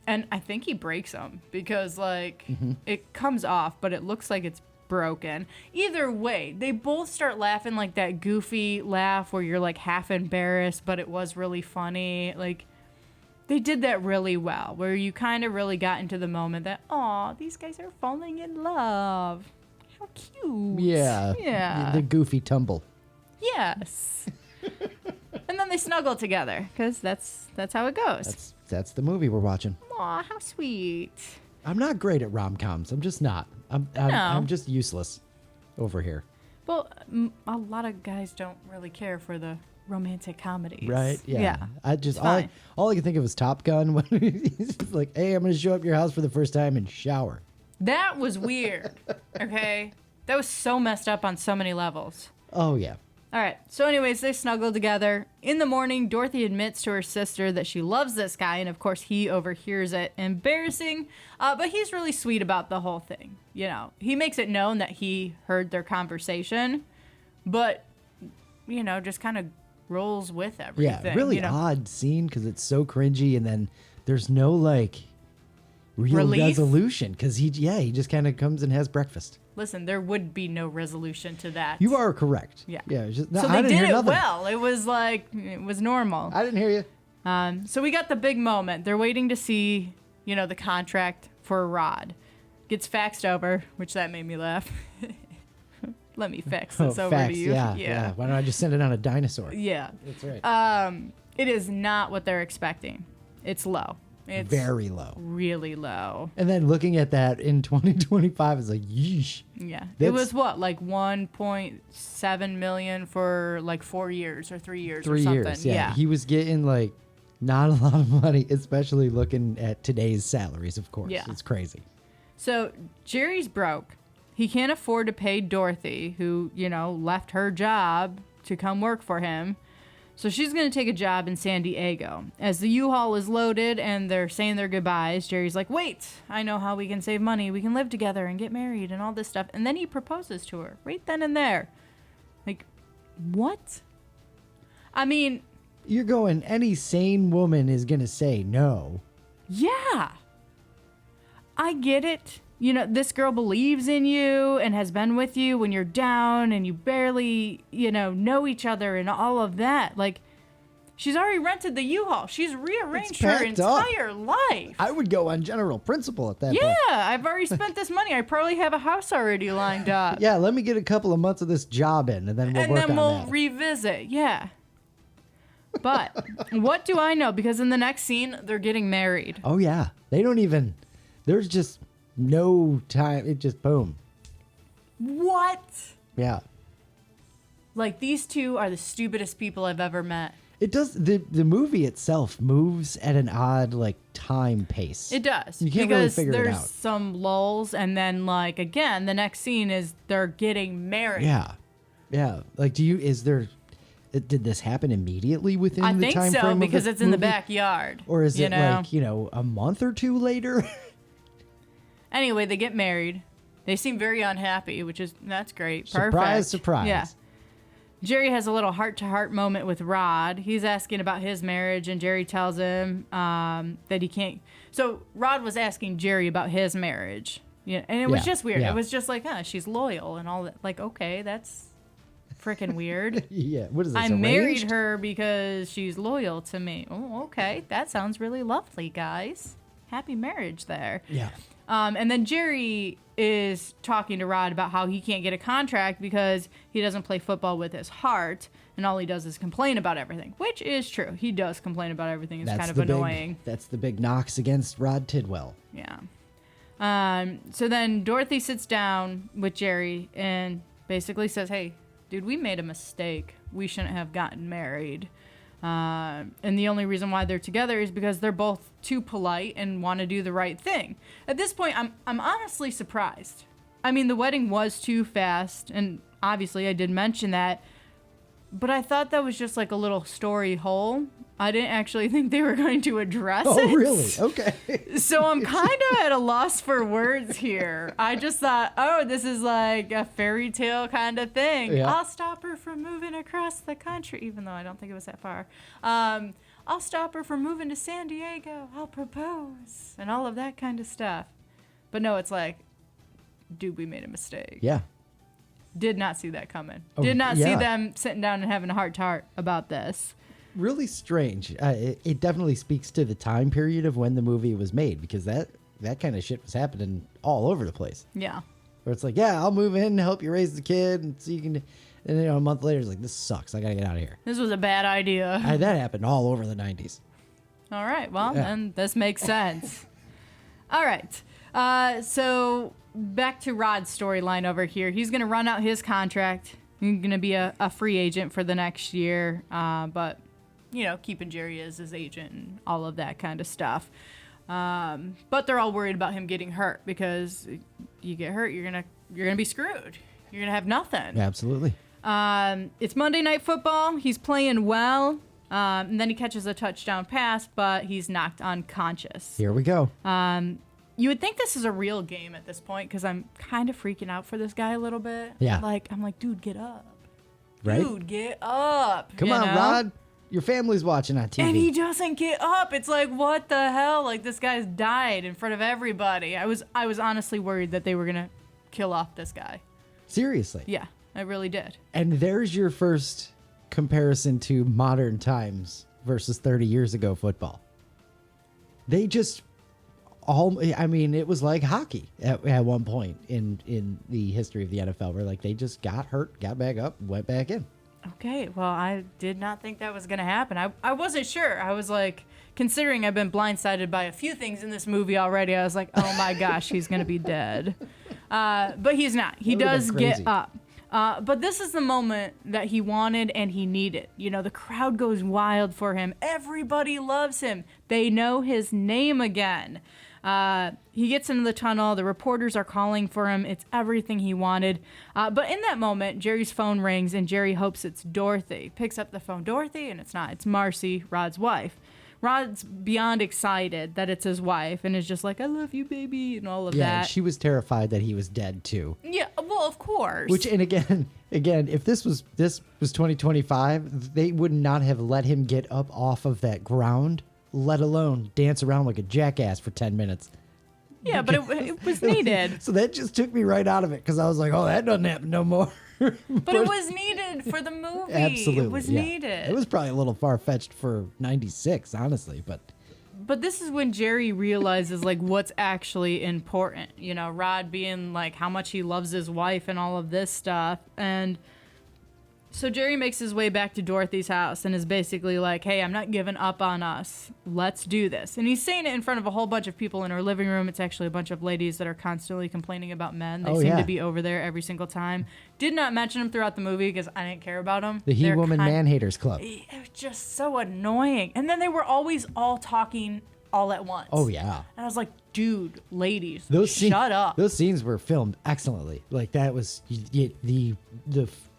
And I think he breaks them because, like, it comes off, but it looks like it's broken. Either way, they both start laughing like that goofy laugh where you're, like, half embarrassed, but it was really funny. Like... They did that really well, where you kind of really got into the moment that, aw, these guys are falling in love. How cute. Yeah. Yeah. The goofy tumble. Yes. And then they snuggle together, because that's how it goes. That's the movie we're watching. Aw, how sweet. I'm not great at rom-coms. I'm just not. I'm just useless over here. Well, a lot of guys don't really care for the romantic comedies. Right? Yeah. I just all I can think of is Top Gun when he's just like, hey, I'm going to show up at your house for the first time and shower. That was weird. Okay? That was so messed up on so many levels. Oh, yeah. All right. So anyways, they snuggle together. In the morning, Dorothy admits to her sister that she loves this guy, and of course he overhears it. Embarrassing, but he's really sweet about the whole thing. You know, he makes it known that he heard their conversation, but, you know, just kind of rolls with everything. Yeah, really odd scene because it's so cringy, and then there's no like real resolution because he just kind of comes and has breakfast. Listen, there would be no resolution to that. You are correct. Yeah. Yeah. So they did it well. It was like it was normal. I didn't hear you. So we got the big moment. They're waiting to see, you know, the contract for Rod. Gets faxed over, which that made me laugh. Let me fax this over to you. Yeah. Why don't I just send it on a dinosaur? Yeah. That's right. It is not what they're expecting. It's low. It's very low. Really low. And then looking at that in 2025 is like, yeesh. Yeah. It was what, like 1.7 million for like 4 years or 3 years or something. 3 years, yeah. He was getting like not a lot of money, especially looking at today's salaries, of course. Yeah. It's crazy. So Jerry's broke. He can't afford to pay Dorothy, who, you know, left her job to come work for him. So she's going to take a job in San Diego. As the U-Haul is loaded and they're saying their goodbyes, Jerry's like, wait, I know how we can save money. We can live together and get married and all this stuff. And then he proposes to her right then and there. Like, what? I mean... You're going, any sane woman is going to say no. Yeah. I get it. You know, this girl believes in you and has been with you when you're down and you barely, you know each other and all of that. Like, She's already rented the U-Haul. She's rearranged her packed up. entire life. I would go on general principle at that Yeah, point. I've already spent this money. I probably have a house already lined up. Yeah, let me get a couple of months of this job in, and then we'll work on that. Revisit. Yeah. But what do I know? Because in the next scene, they're getting married. Oh, yeah. They don't even... There's just no time. It just boom. What? Yeah. Like, these two are the stupidest people I've ever met. It does. The movie itself moves at an odd, like, time pace. It does. You can't because really figure it there's out. some lulls, and then, like, again, the next scene is they're getting married. Yeah. Yeah. Like, did this happen immediately within I the think time so, frame because of the it's in the movie? backyard. Or is it know? like, a month or two later? Anyway, they get married. They seem very unhappy, that's great. Surprise, Perfect. surprise. Yeah. Jerry has a little heart-to-heart moment with Rod. He's asking about his marriage, and Jerry tells him that he can't. So Rod was asking Jerry about his marriage. Yeah, and it was just weird. Yeah. It was just like, she's loyal and all that. Like, okay, that's freaking weird. Yeah. What is this? I arranged? married her because she's loyal to me. Oh, okay. That sounds really lovely, guys. Happy marriage there. Yeah. And then Jerry is talking to Rod about how he can't get a contract because he doesn't play football with his heart, and all he does is complain about everything, which is true. He does complain about everything. It's kind of annoying. That's the big knocks against Rod Tidwell. Yeah. So then Dorothy sits down with Jerry and basically says, hey, dude, we made a mistake. We shouldn't have gotten married. And the only reason why they're together is because they're both too polite and want to do the right thing. At this point, I'm honestly surprised. I mean, the wedding was too fast, and obviously I did mention that, but I thought that was just like a little story hole. I didn't actually think they were going to address it. Oh, really? Okay. So I'm kind of at a loss for words here. I just thought, this is like a fairy tale kind of thing. Yeah. I'll stop her from moving across the country, even though I don't think it was that far. I'll stop her from moving to San Diego. I'll propose. And all of that kind of stuff. But no, it's like, dude, we made a mistake. Yeah. Did not see that coming. Oh, Did not see yeah. them sitting down and having a heart-to-heart about this. Really strange. It definitely speaks to the time period of when the movie was made, because that kind of shit was happening all over the place. Yeah. Where it's like, yeah, I'll move in, help you raise the kid, and so you can. And a month later, it's like, this sucks. I gotta get out of here. This was a bad idea. That happened all over the 90s. All right. Well, Yeah. then this makes sense. All right. So back to Rod's storyline over here. He's going to run out his contract. He's going to be a free agent for the next year. But, keeping Jerry as his agent and all of that kind of stuff. But they're all worried about him getting hurt, because you get hurt, you're going to be screwed. You're going to have nothing. Absolutely. It's Monday Night Football. He's playing well. And then he catches a touchdown pass, but he's knocked unconscious. Here we go. You would think this is a real game at this point, because I'm kind of freaking out for this guy a little bit. Yeah. I'm like, dude, get up. Right? Dude, get up. Come on, Rod. Your family's watching on TV. And he doesn't get up. It's like, what the hell? Like, this guy's died in front of everybody. I was honestly worried that they were going to kill off this guy. Seriously. Yeah, I really did. And there's your first comparison to modern times versus 30 years ago football. They just it was like hockey at one point in the history of the NFL, where like they just got hurt, got back up, went back in. Okay, well, I did not think that was going to happen. I wasn't sure. I was like, considering I've been blindsided by a few things in this movie already, I was like, oh my gosh, he's going to be dead. But he's not. He does get up. But this is the moment that he wanted and he needed. The crowd goes wild for him. Everybody loves him. They know his name again. He gets into the tunnel. The reporters are calling for him. It's everything he wanted. But in that moment, Jerry's phone rings, and Jerry hopes it's Dorothy. Picks up the phone, Dorothy, and it's not. It's Marcy, Rod's wife. Rod's beyond excited that it's his wife, and is just like, I love you, baby, and all of Yeah, that. and she was terrified that he was dead too. Yeah, well, of course. Which, and again, if this was 2025, they would not have let him get up off of that ground, let alone dance around like a jackass for 10 minutes. Yeah, but it was needed. So that just took me right out of it, because I was like, oh, that doesn't happen no more. But it was needed for the movie. Absolutely. It was yeah. needed. It was probably a little far-fetched for 96, honestly, but But this is when Jerry realizes like what's actually important. You know, Rod being like how much he loves his wife and all of this stuff. And so Jerry makes his way back to Dorothy's house and is basically like, hey, I'm not giving up on us. Let's do this. And he's saying it in front of a whole bunch of people in her living room. It's actually a bunch of ladies that are constantly complaining about men. They seem to be over there every single time. Did not mention them throughout the movie because I didn't care about them. the He-Woman Man-Haters Club. It was just so annoying. And then they were always all talking all at once. Oh, yeah. And I was like, dude, ladies, Shut up. Those scenes were filmed excellently. Like, that was,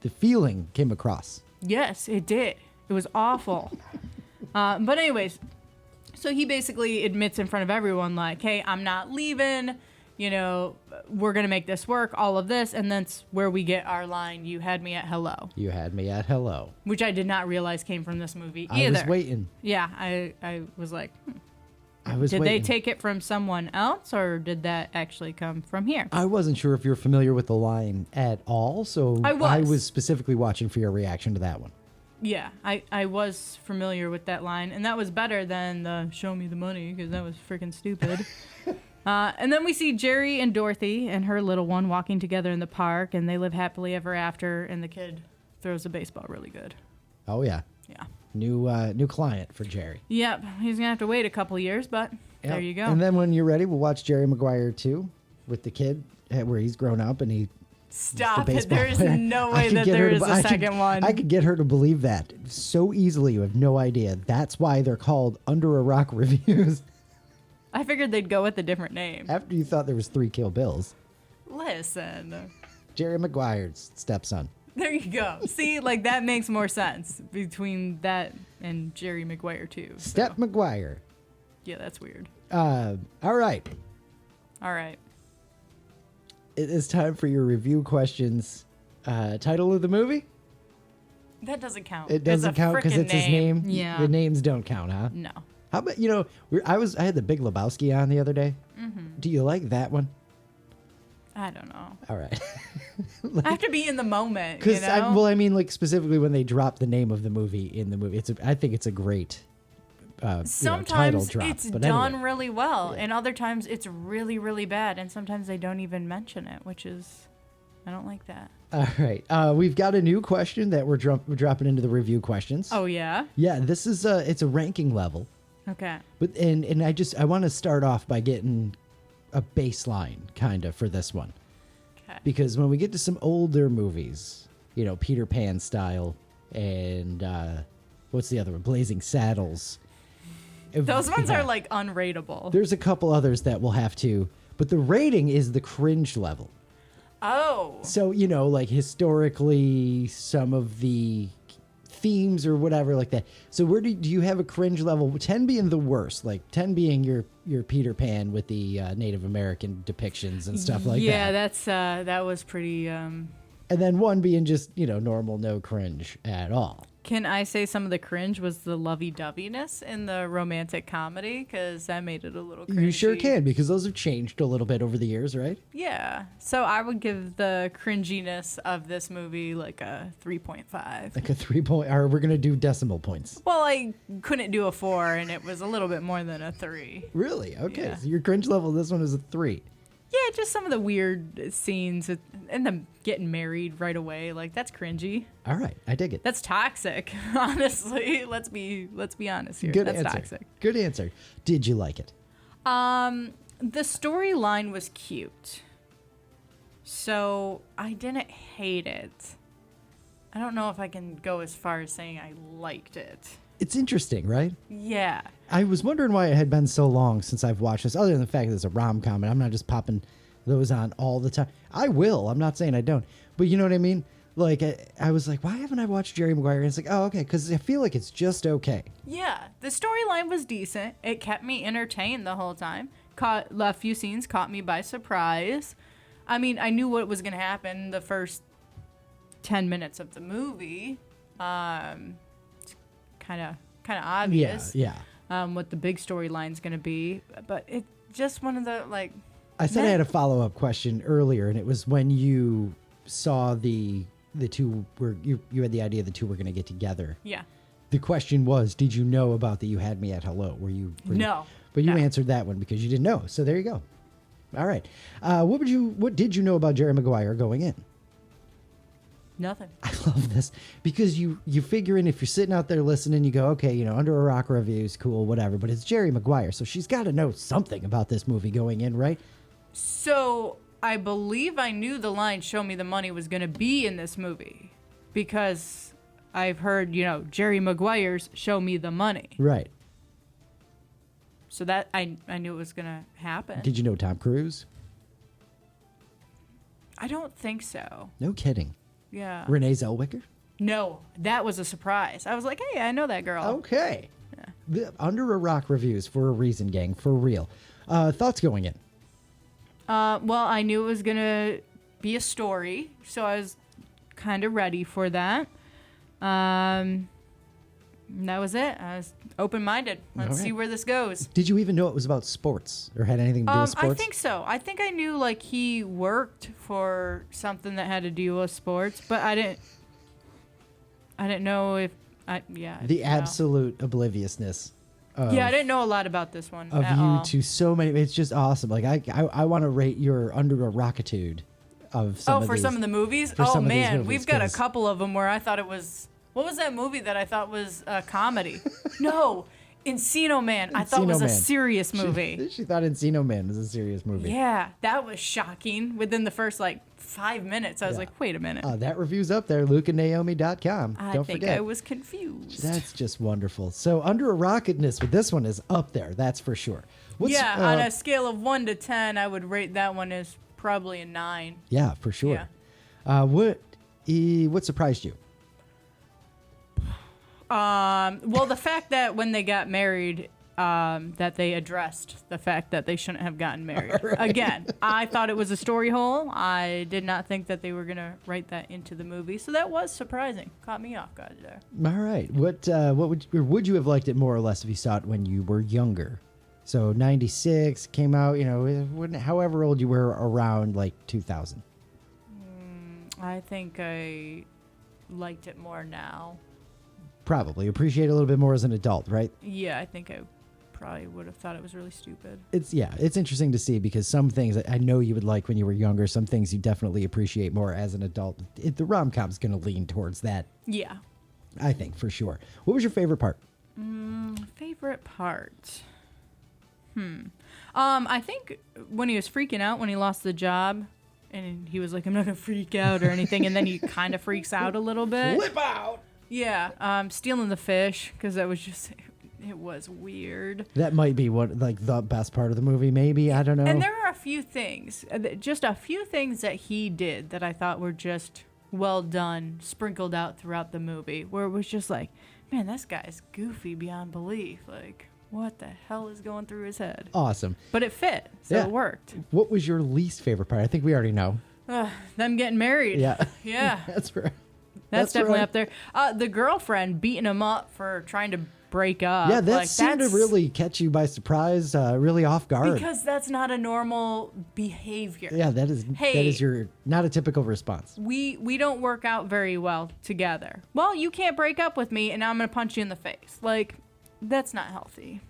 the feeling came across. Yes, it did. It was awful. But anyways, so he basically admits in front of everyone, like, hey, I'm not leaving. You know, we're going to make this work, all of this. And that's where we get our line, you had me at hello. You had me at hello. Which I did not realize came from this movie either. I was waiting. Yeah, I was like, Did they take it from someone else, or did that actually come from here? I wasn't sure if you're familiar with the line at all, so I was specifically watching for your reaction to that one. Yeah, I was familiar with that line, and that was better than the show me the money, because that was freaking stupid. And then we see Jerry and Dorothy and her little one walking together in the park, and they live happily ever after, and the kid throws a baseball really good. Oh, yeah. Yeah. New client for Jerry. Yep, he's going to have to wait a couple years, but there you go. And then when you're ready, we'll watch Jerry Maguire 2 with the kid, where he's grown up and he... Stop the it. There's player. no way that there is a second one. I could get her to believe that so easily. You have no idea. That's why they're called Under a Rock reviews. I figured they'd go with a different name. After you thought there was 3 Kill Bills. Listen. Jerry Maguire's stepson. There you go. See, like that makes more sense between that and Jerry Maguire too. Step Maguire. Yeah, that's weird. All right. All right. It is time for your review questions. Title of the movie? That doesn't count. It doesn't count because it's his name. Yeah. The names don't count, huh? No. How about I had the Big Lebowski on the other day. Mm-hmm. Do you like that one? I don't know. All right. I have to be in the moment. Because you know? I mean, like specifically when they drop the name of the movie in the movie, I think it's a great. Sometimes title drop. it's But done anyway. really well, and other times it's really, really bad, and sometimes they don't even mention it, which is, I don't like that. All right, we've got a new question that we're dropping into the review questions. Oh yeah. Yeah, this is it's a ranking level, Okay. but and I want to start off by getting a baseline kind of for this one, Okay. because when we get to some older movies, Peter Pan style, and what's the other one, Blazing Saddles. Those ones Yeah. are like unrateable. There's a couple others that we'll have to, but the rating is the cringe level. Oh. So, like historically, some of the themes or whatever like that. So where do you have a cringe level? 10 being the worst, like 10 being your Peter Pan with the Native American depictions and stuff like that. Yeah, that was pretty. And then 1 being just, normal, no cringe at all. Can I say some of the cringe was the lovey-doveyness in the romantic comedy? Because that made it a little cringy. You sure can, because those have changed a little bit over the years, right? Yeah. So I would give the cringiness of this movie like a 3.5. Like a 3 point, or we're going to do decimal points. Well, I couldn't do a 4, and it was a little bit more than a 3. Really? Okay. Yeah. So your cringe level, this one is a 3. Yeah, just some of the weird scenes and them getting married right away. Like, that's cringy. All right. I dig it. That's toxic, honestly. Let's be honest here. Good That's answer. toxic. Good answer. Did you like it? The storyline was cute. So I didn't hate it. I don't know if I can go as far as saying I liked it. It's interesting, right? Yeah. I was wondering why it had been so long since I've watched this, other than the fact that it's a rom-com, and I'm not just popping those on all the time. I will. I'm not saying I don't. But you know what I mean? Like, I was like, why haven't I watched Jerry Maguire? And it's like, oh, okay, because I feel like it's just okay. Yeah. The storyline was decent. It kept me entertained the whole time. A few scenes caught me by surprise. I mean, I knew what was going to happen the first 10 minutes of the movie. Kind of obvious. Yeah. What the big storyline's going to be, but it's just one of the I said I had a follow-up question earlier, and it was when you saw the the two were you had the idea the two were going to get together. Yeah. The question was, did you know about the You Had Me at Hello? Were you No. But you No. answered that one because you didn't know. So there you go. All right. What did you know about Jerry Maguire going in? Nothing. I love this because you figure in if you're sitting out there listening, you go, okay, you know, Under a Rock reviews, cool, whatever. But it's Jerry Maguire, so she's got to know something about this movie going in, right? So I believe I knew the line "Show Me the Money" was going to be in this movie because I've heard, you know, Jerry Maguire's "Show Me the Money." Right. So that I knew it was going to happen. Did you know Tom Cruise? I don't think so. No kidding. Yeah. Renee Zellweger? No, that was a surprise. I was like, hey, I know that girl. Okay. The Under a Rock reviews for a reason, gang, for real. Thoughts going in? Well, I knew it was going to be a story, so I was kind of ready for that. And that was it. I was open-minded. Let's see where this goes. Did you even know it was about sports or had anything to do with sports? I think so. I think I knew like he worked for something that had to do with sports, but I didn't know if The absolute obliviousness of, I didn't know a lot about this one of at you all. to so many. It's just awesome. Like I want to rate your Under a Rockitude of some of for these, some of the movies? for Oh some of these man, movies, we've got a 'cause- couple of them where I thought it was. What was that movie that I thought was a comedy? No, Encino Man. I thought Encino was a Man. serious movie. She thought Encino Man was a serious movie. Yeah, that was shocking. Within the first like 5 minutes, I was like, wait a minute. That review's up there, lukeandnaomi.com. I Don't think forget. I was confused. That's just wonderful. So Under a Rocketness with this one is up there. That's for sure. What's, on a scale of 1 to 10, I would rate that one as probably a 9. yeah, for sure. What surprised you? Well, the fact that when they got married, that they addressed the fact that they shouldn't have gotten married. Again, I thought it was a story hole. I did not think that they were going to write that into the movie. So that was surprising. Caught me off guard there. All right. What would you have liked it more or less if you saw it when you were younger? So 96 came out, you know, however old you were around like 2000. I think I liked it more now. Probably appreciate it a little bit more as an adult, right? Yeah, I think I probably would have thought it was really stupid. It's interesting to see because some things I know you would like when you were younger, some things you definitely appreciate more as an adult. The rom-com's going to lean towards that. Yeah. I think for sure. What was your favorite part? Favorite part? I think when he was freaking out when he lost the job and he was like, I'm not going to freak out or anything. And then he kind of freaks out a little bit. Flip out! Yeah. Stealing the fish because that was just, it was weird. That might be the best part of the movie, maybe. I don't know. And there are a few things, just a few things that he did that I thought were just well done, sprinkled out throughout the movie, where it was just like, man, this guy's goofy beyond belief. Like, what the hell is going through his head? Awesome. But it fit, so Yeah. it worked. What was your least favorite part? I think we already know. Them getting married. Yeah. Yeah. That's right. That's definitely right. up there. The girlfriend beating him up for trying to break up. Yeah, that like, seemed to that's- really catch you by surprise, really off guard. Because that's not a normal behavior. Yeah, that is your not a typical response. We don't work out very well together. Well, you can't break up with me, and now I'm gonna punch you in the face. Like, that's not healthy.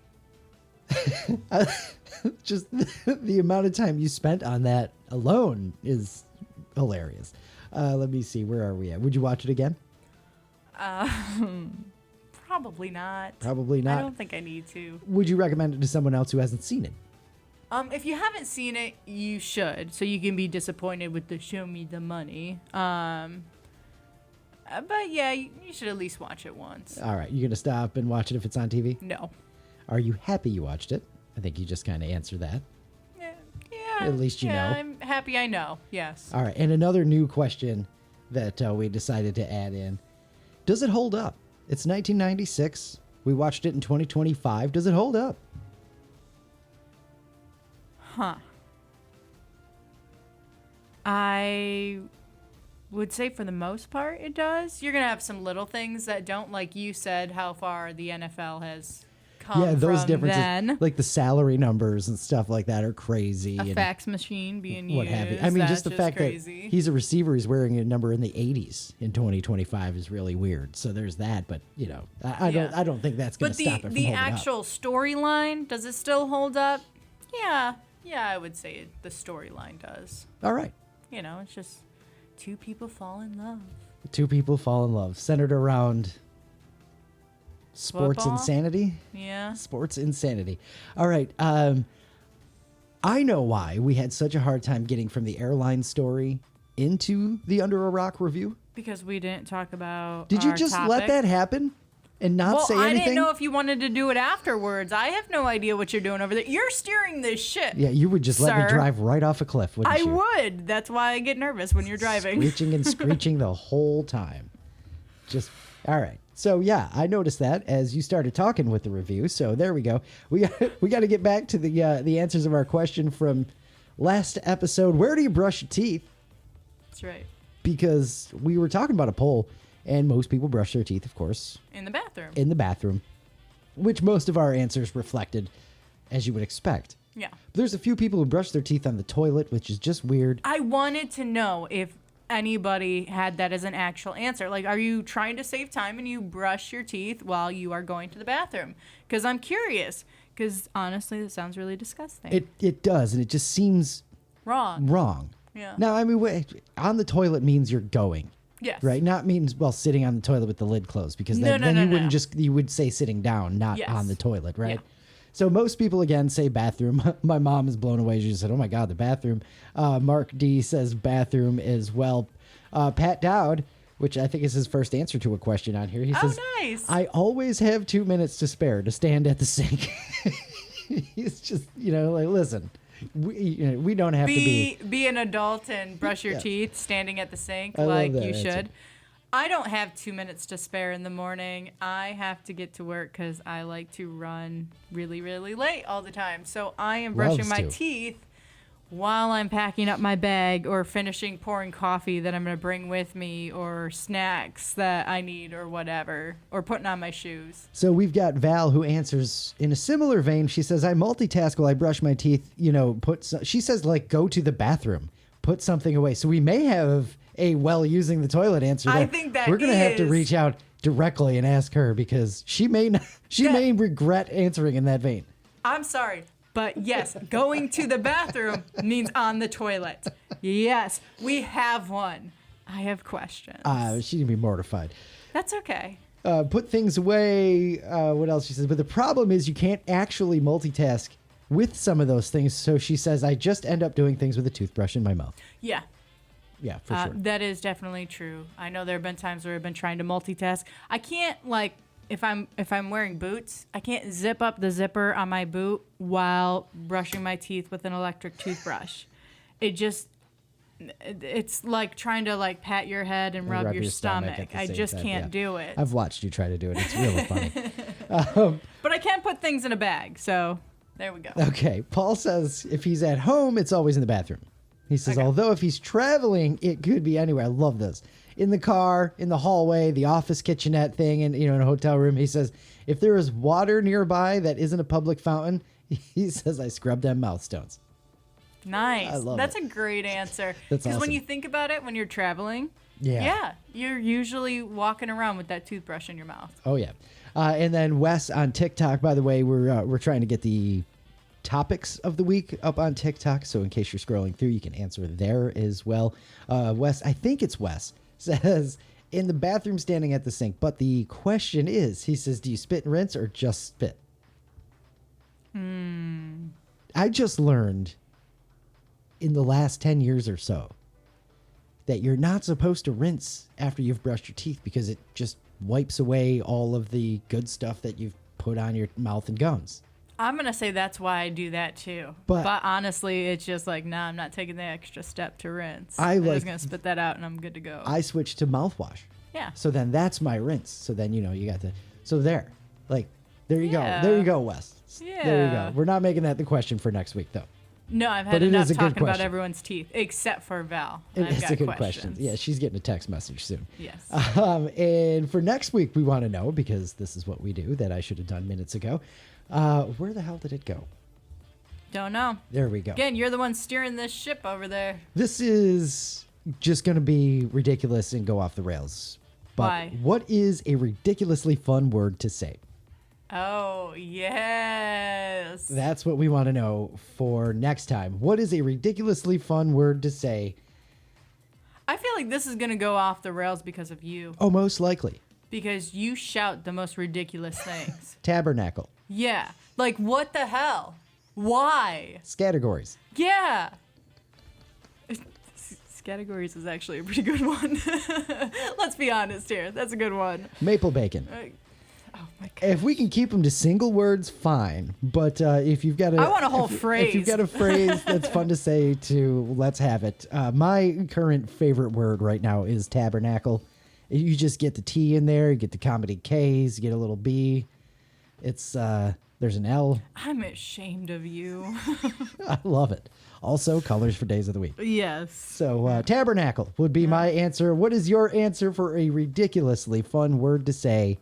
Just the amount of time you spent on that alone is hilarious. Let me see, where are we at? Would you watch it again? Probably not. Probably not. I don't think I need to. Would you recommend it to someone else who hasn't seen it? If you haven't seen it, you should, so you can be disappointed with the "show me the money." But yeah, you should at least watch it once. All right, you gonna stop and watch it if it's on TV? No. Are you happy you watched it? I think you just kind of answered that. Yeah. At least you know. I'm happy I know. Yes. All right, and another new question that we decided to add in. Does it hold up? It's 1996. We watched it in 2025. Does it hold up? Huh. I would say for the most part it does. You're going to have some little things that don't, like you said, how far the NFL has come Yeah, those from differences, then. like the salary numbers and stuff like that, are crazy. A and fax machine being what used. have you. I mean, that's just the fact crazy. that he's a receiver, he's wearing a number in the 80s in 2025 is really weird. So there's that. But I don't think that's going But to stop it from the holding up. actual storyline, does it still hold up? Yeah, I would say the storyline does. All right. It's just two people fall in love. Two people fall in love, centered around sports Football? insanity. Yeah. Sports insanity. All right. I know why we had such a hard time getting from the airline story into the Under a Rock review. Because we didn't talk about. Did you our just topic. let that happen and not say I anything? didn't know if you wanted to do it afterwards. I have no idea what you're doing over there. You're steering this ship. Yeah, you would just let me sir. drive right off a cliff, wouldn't I you? would. That's why I get nervous when you're driving. Screeching and screeching the whole time. Just all right. So yeah, I noticed that as you started talking with the review. So there we go. We got to get back to the answers of our question from last episode. Where do you brush your teeth? That's right. Because we were talking about a poll, and most people brush their teeth, of course, In the bathroom. in the bathroom, which most of our answers reflected, as you would expect. Yeah. But there's a few people who brush their teeth on the toilet, which is just weird. I wanted to know if anybody had that as an actual answer. Like, are you trying to save time and you brush your teeth while you are going to the bathroom? Because I'm curious. Because honestly, it sounds really disgusting. It does, and it just seems Wrong. wrong. Yeah. Now, I mean, on the toilet means you're going, Yes. right? Not means, well, sitting on the toilet with the lid closed, because then, No, then no, you no. wouldn't just, you would say sitting down, not Yes. on the toilet, right? Yeah. So most people, again, say bathroom. My mom is blown away. She said, oh my God, the bathroom. Mark D says bathroom as well. Pat Dowd, which I think is his first answer to a question on here. He says, nice. I always have 2 minutes to spare to stand at the sink. He's just, like, listen, we don't have to Be an adult and brush your Yes. teeth standing at the sink I love like that you answer. should. I don't have 2 minutes to spare in the morning. I have to get to work because I like to run really, really late all the time. So I am brushing Loves my to. teeth while I'm packing up my bag or finishing pouring coffee that I'm going to bring with me or snacks that I need or whatever, or putting on my shoes. So we've got Val who answers in a similar vein. She says, I multitask while I brush my teeth, she says, like, go to the bathroom, put something away. So we may have a using the toilet answer. I that think that we're going to have to is. reach out directly and ask her, because she may may regret answering in that vein. I'm sorry, but yes, going to the bathroom means on the toilet. Yes, we have one. I have questions. She's going to be mortified. That's okay. Put things away. What else she says? But the problem is you can't actually multitask with some of those things. So she says, I just end up doing things with a toothbrush in my mouth. Yeah. Yeah, for sure. That is definitely true. I know there have been times where I've been trying to multitask. I can't, like, if I'm wearing boots, I can't zip up the zipper on my boot while brushing my teeth with an electric toothbrush. It's like trying to, like, pat your head and rub your stomach. at the I same just time, can't yeah. do it. I've watched you try to do it. It's really funny. But I can put things in a bag, so there we go. Okay. Paul says if he's at home, it's always in the bathroom. He says, Okay. although if he's traveling, it could be anywhere. I love this. In the car, in the hallway, the office kitchenette thing, and in a hotel room. He says, if there is water nearby that isn't a public fountain, he says, I scrub them mouth stones. Nice. I love That's it. a great answer. That's Because when awesome. you think about it, when you're traveling, Yeah. you're usually walking around with that toothbrush in your mouth. Oh, yeah. And then Wes on TikTok, by the way, we're trying to get the topics of the week up on TikTok. So in case you're scrolling through, you can answer there as well. Wes, I think it's Wes, says, in the bathroom standing at the sink. But the question is, he says, do you spit and rinse or just spit? I just learned in the last 10 years or so that you're not supposed to rinse after you've brushed your teeth because it just wipes away all of the good stuff that you've put on your mouth and gums. I'm going to say that's why I do that too. But- But honestly, it's just like, nah, I'm not taking the extra step to rinse. I I'm like- just going to spit that out and I'm good to go. I switched to mouthwash. Yeah. So then that's my rinse. So then, you got to, so there, like, there you Yeah. go. There you go, Wes. There you Yeah. go. We're not making that the question for next week, though. No, I've But had it enough is a good talking about question. everyone's teeth, except for Val. It's I've a got good question. questions. Yeah, she's getting a text message soon. Yes. And for next week, we want to know, because this is what we do that I should have done minutes ago. Where the hell did it go? Don't know. There we go. Again, you're the one steering this ship over there. This is just going to be ridiculous and go off the rails. But Why? what is a ridiculously fun word to say? Oh, yes. That's what we want to know for next time. What is a ridiculously fun word to say? I feel like this is going to go off the rails because of you. Oh, most likely. Because you shout the most ridiculous things. Tabernacle. Yeah. Like, what the hell? Why? Categories. Yeah. Categories is actually a pretty good one. Let's be honest here. That's a good one. Maple bacon. Oh my god. If we can keep them to single words, fine. But if you've got I want a whole phrase. If you've got a phrase that's fun to say, let's have it. My current favorite word right now is tabernacle. You just get the T in there, you get the comedy K's, you get a little B. It's there's an L. I'm ashamed of you. I love it. Also, colors for days of the week. Yes. So tabernacle would be my answer. What is your answer for a ridiculously fun word to say?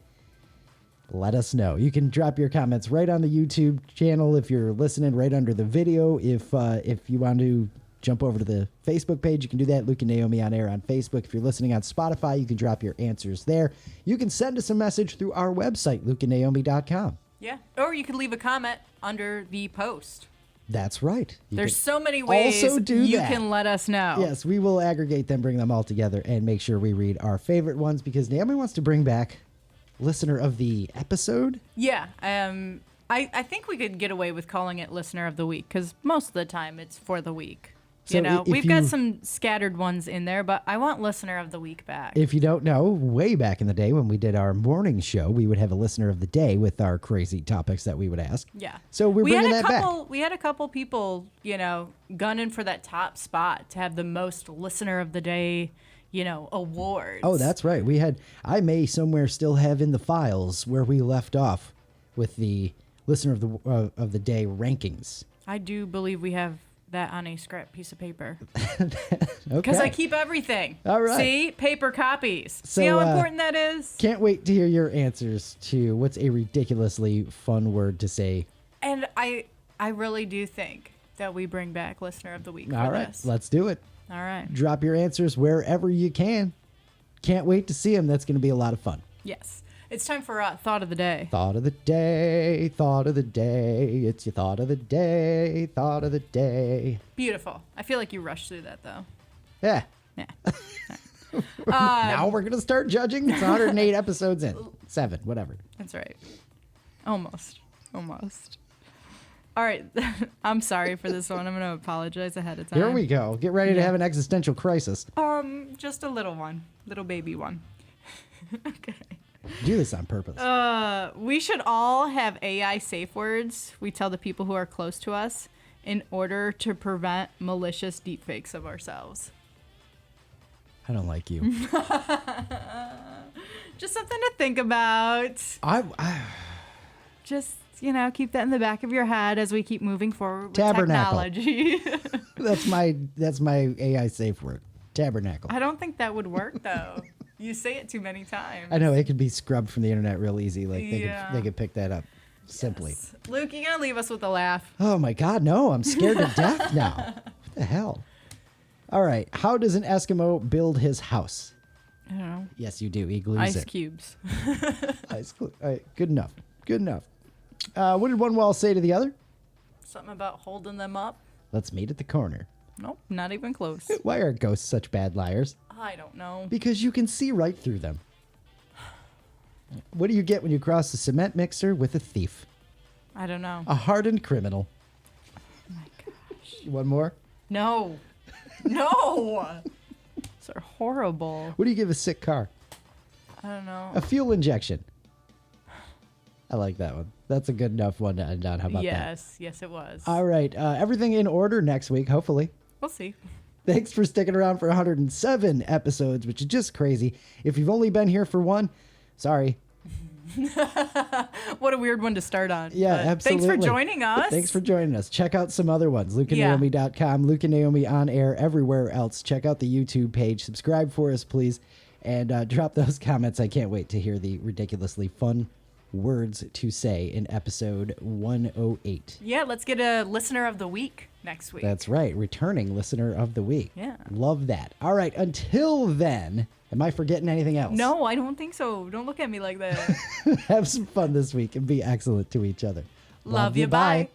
Let us know. You can drop your comments right on the YouTube channel if you're listening, right under the video. If you want to jump over to the Facebook page, you can do that. Luke and Naomi on air on Facebook. If you're listening on Spotify, you can drop your answers there. You can send us a message through our website, lukeandnaomi.com. Yeah. Or you could leave a comment under the post. That's right. There's so many ways also do you that. can let us know. Yes, we will aggregate them, bring them all together, and make sure we read our favorite ones, because Naomi wants to bring back listener of the episode. Yeah. I think we could get away with calling it listener of the week because most of the time it's for the week. So you know, if we've got some scattered ones in there, but I want listener of the week back. If you don't know, way back in the day when we did our morning show, we would have a listener of the day with our crazy topics that we would ask. Yeah. So we're bringing that back. We had a couple people, gunning for that top spot to have the most listener of the day, awards. Oh, that's right. I may somewhere still have in the files where we left off with the listener of the day rankings. I do believe we have that on a scrap piece of paper. Okay. Because I keep everything. All right. See? Paper copies. So, See how important that is? Can't wait to hear your answers to what's a ridiculously fun word to say. And I really do think that we bring back listener of the week All for right. this. Let's do it. All right. Drop your answers wherever you can. Can't wait to see them. That's going to be a lot of fun. Yes. It's time for thought of the day. Thought of the day, thought of the day. It's your thought of the day, thought of the day. Beautiful. I feel like you rushed through that, though. Yeah. Yeah. Now we're going to start judging. It's 108 episodes in. 7, whatever. That's right. Almost. All right. I'm sorry for this one. I'm going to apologize ahead of time. Here we go. Get ready to Yeah. have an existential crisis. Just a little one. Little baby one. Okay. Do this on purpose. We should all have AI safe words we tell the people who are close to us in order to prevent malicious deepfakes of ourselves. I don't like you. Just something to think about. Just, keep that in the back of your head as we keep moving forward with Tabernacle. technology. That's my AI safe word. Tabernacle. I don't think that would work, though. You say it too many times. I know it could be scrubbed from the internet real easy. Like Yeah. they could pick that up simply. Yes. Luke, you gonna leave us with a laugh? Oh my God, no! I'm scared to death now. What the hell? All right, how does an Eskimo build his house? I don't know. Yes, you do. He glues Ice it. cubes. Ice glue. All right, good enough. Good enough. What did one wall say to the other? Something about holding them up. Let's meet at the corner. Nope, not even close. Why are ghosts such bad liars? I don't know. Because you can see right through them. What do you get when you cross a cement mixer with a thief? I don't know. A hardened criminal. Oh my gosh. One more? No. No. These are horrible. What do you give a sick car? I don't know. A fuel injection. I like that one. That's a good enough one to end on. How about that? Yes, it was. All right. Everything in order next week, hopefully. We'll see. Thanks for sticking around for 107 episodes, which is just crazy. If you've only been here for one, sorry. What a weird one to start on. Yeah, But absolutely. Thanks for joining us. Thanks for joining us. Check out some other ones. Yeah. LukeandNaomi.com, Luke and Naomi on air everywhere else. Check out the YouTube page. Subscribe for us, please. And drop those comments. I can't wait to hear the ridiculously fun words to say in episode 108. Yeah, let's get a listener of the week next week. That's right. Returning listener of the week. Yeah. Love that. All right. Until then, am I forgetting anything else? No, I don't think so. Don't look at me like that. Have some fun this week and be excellent to each other. Love you. Bye.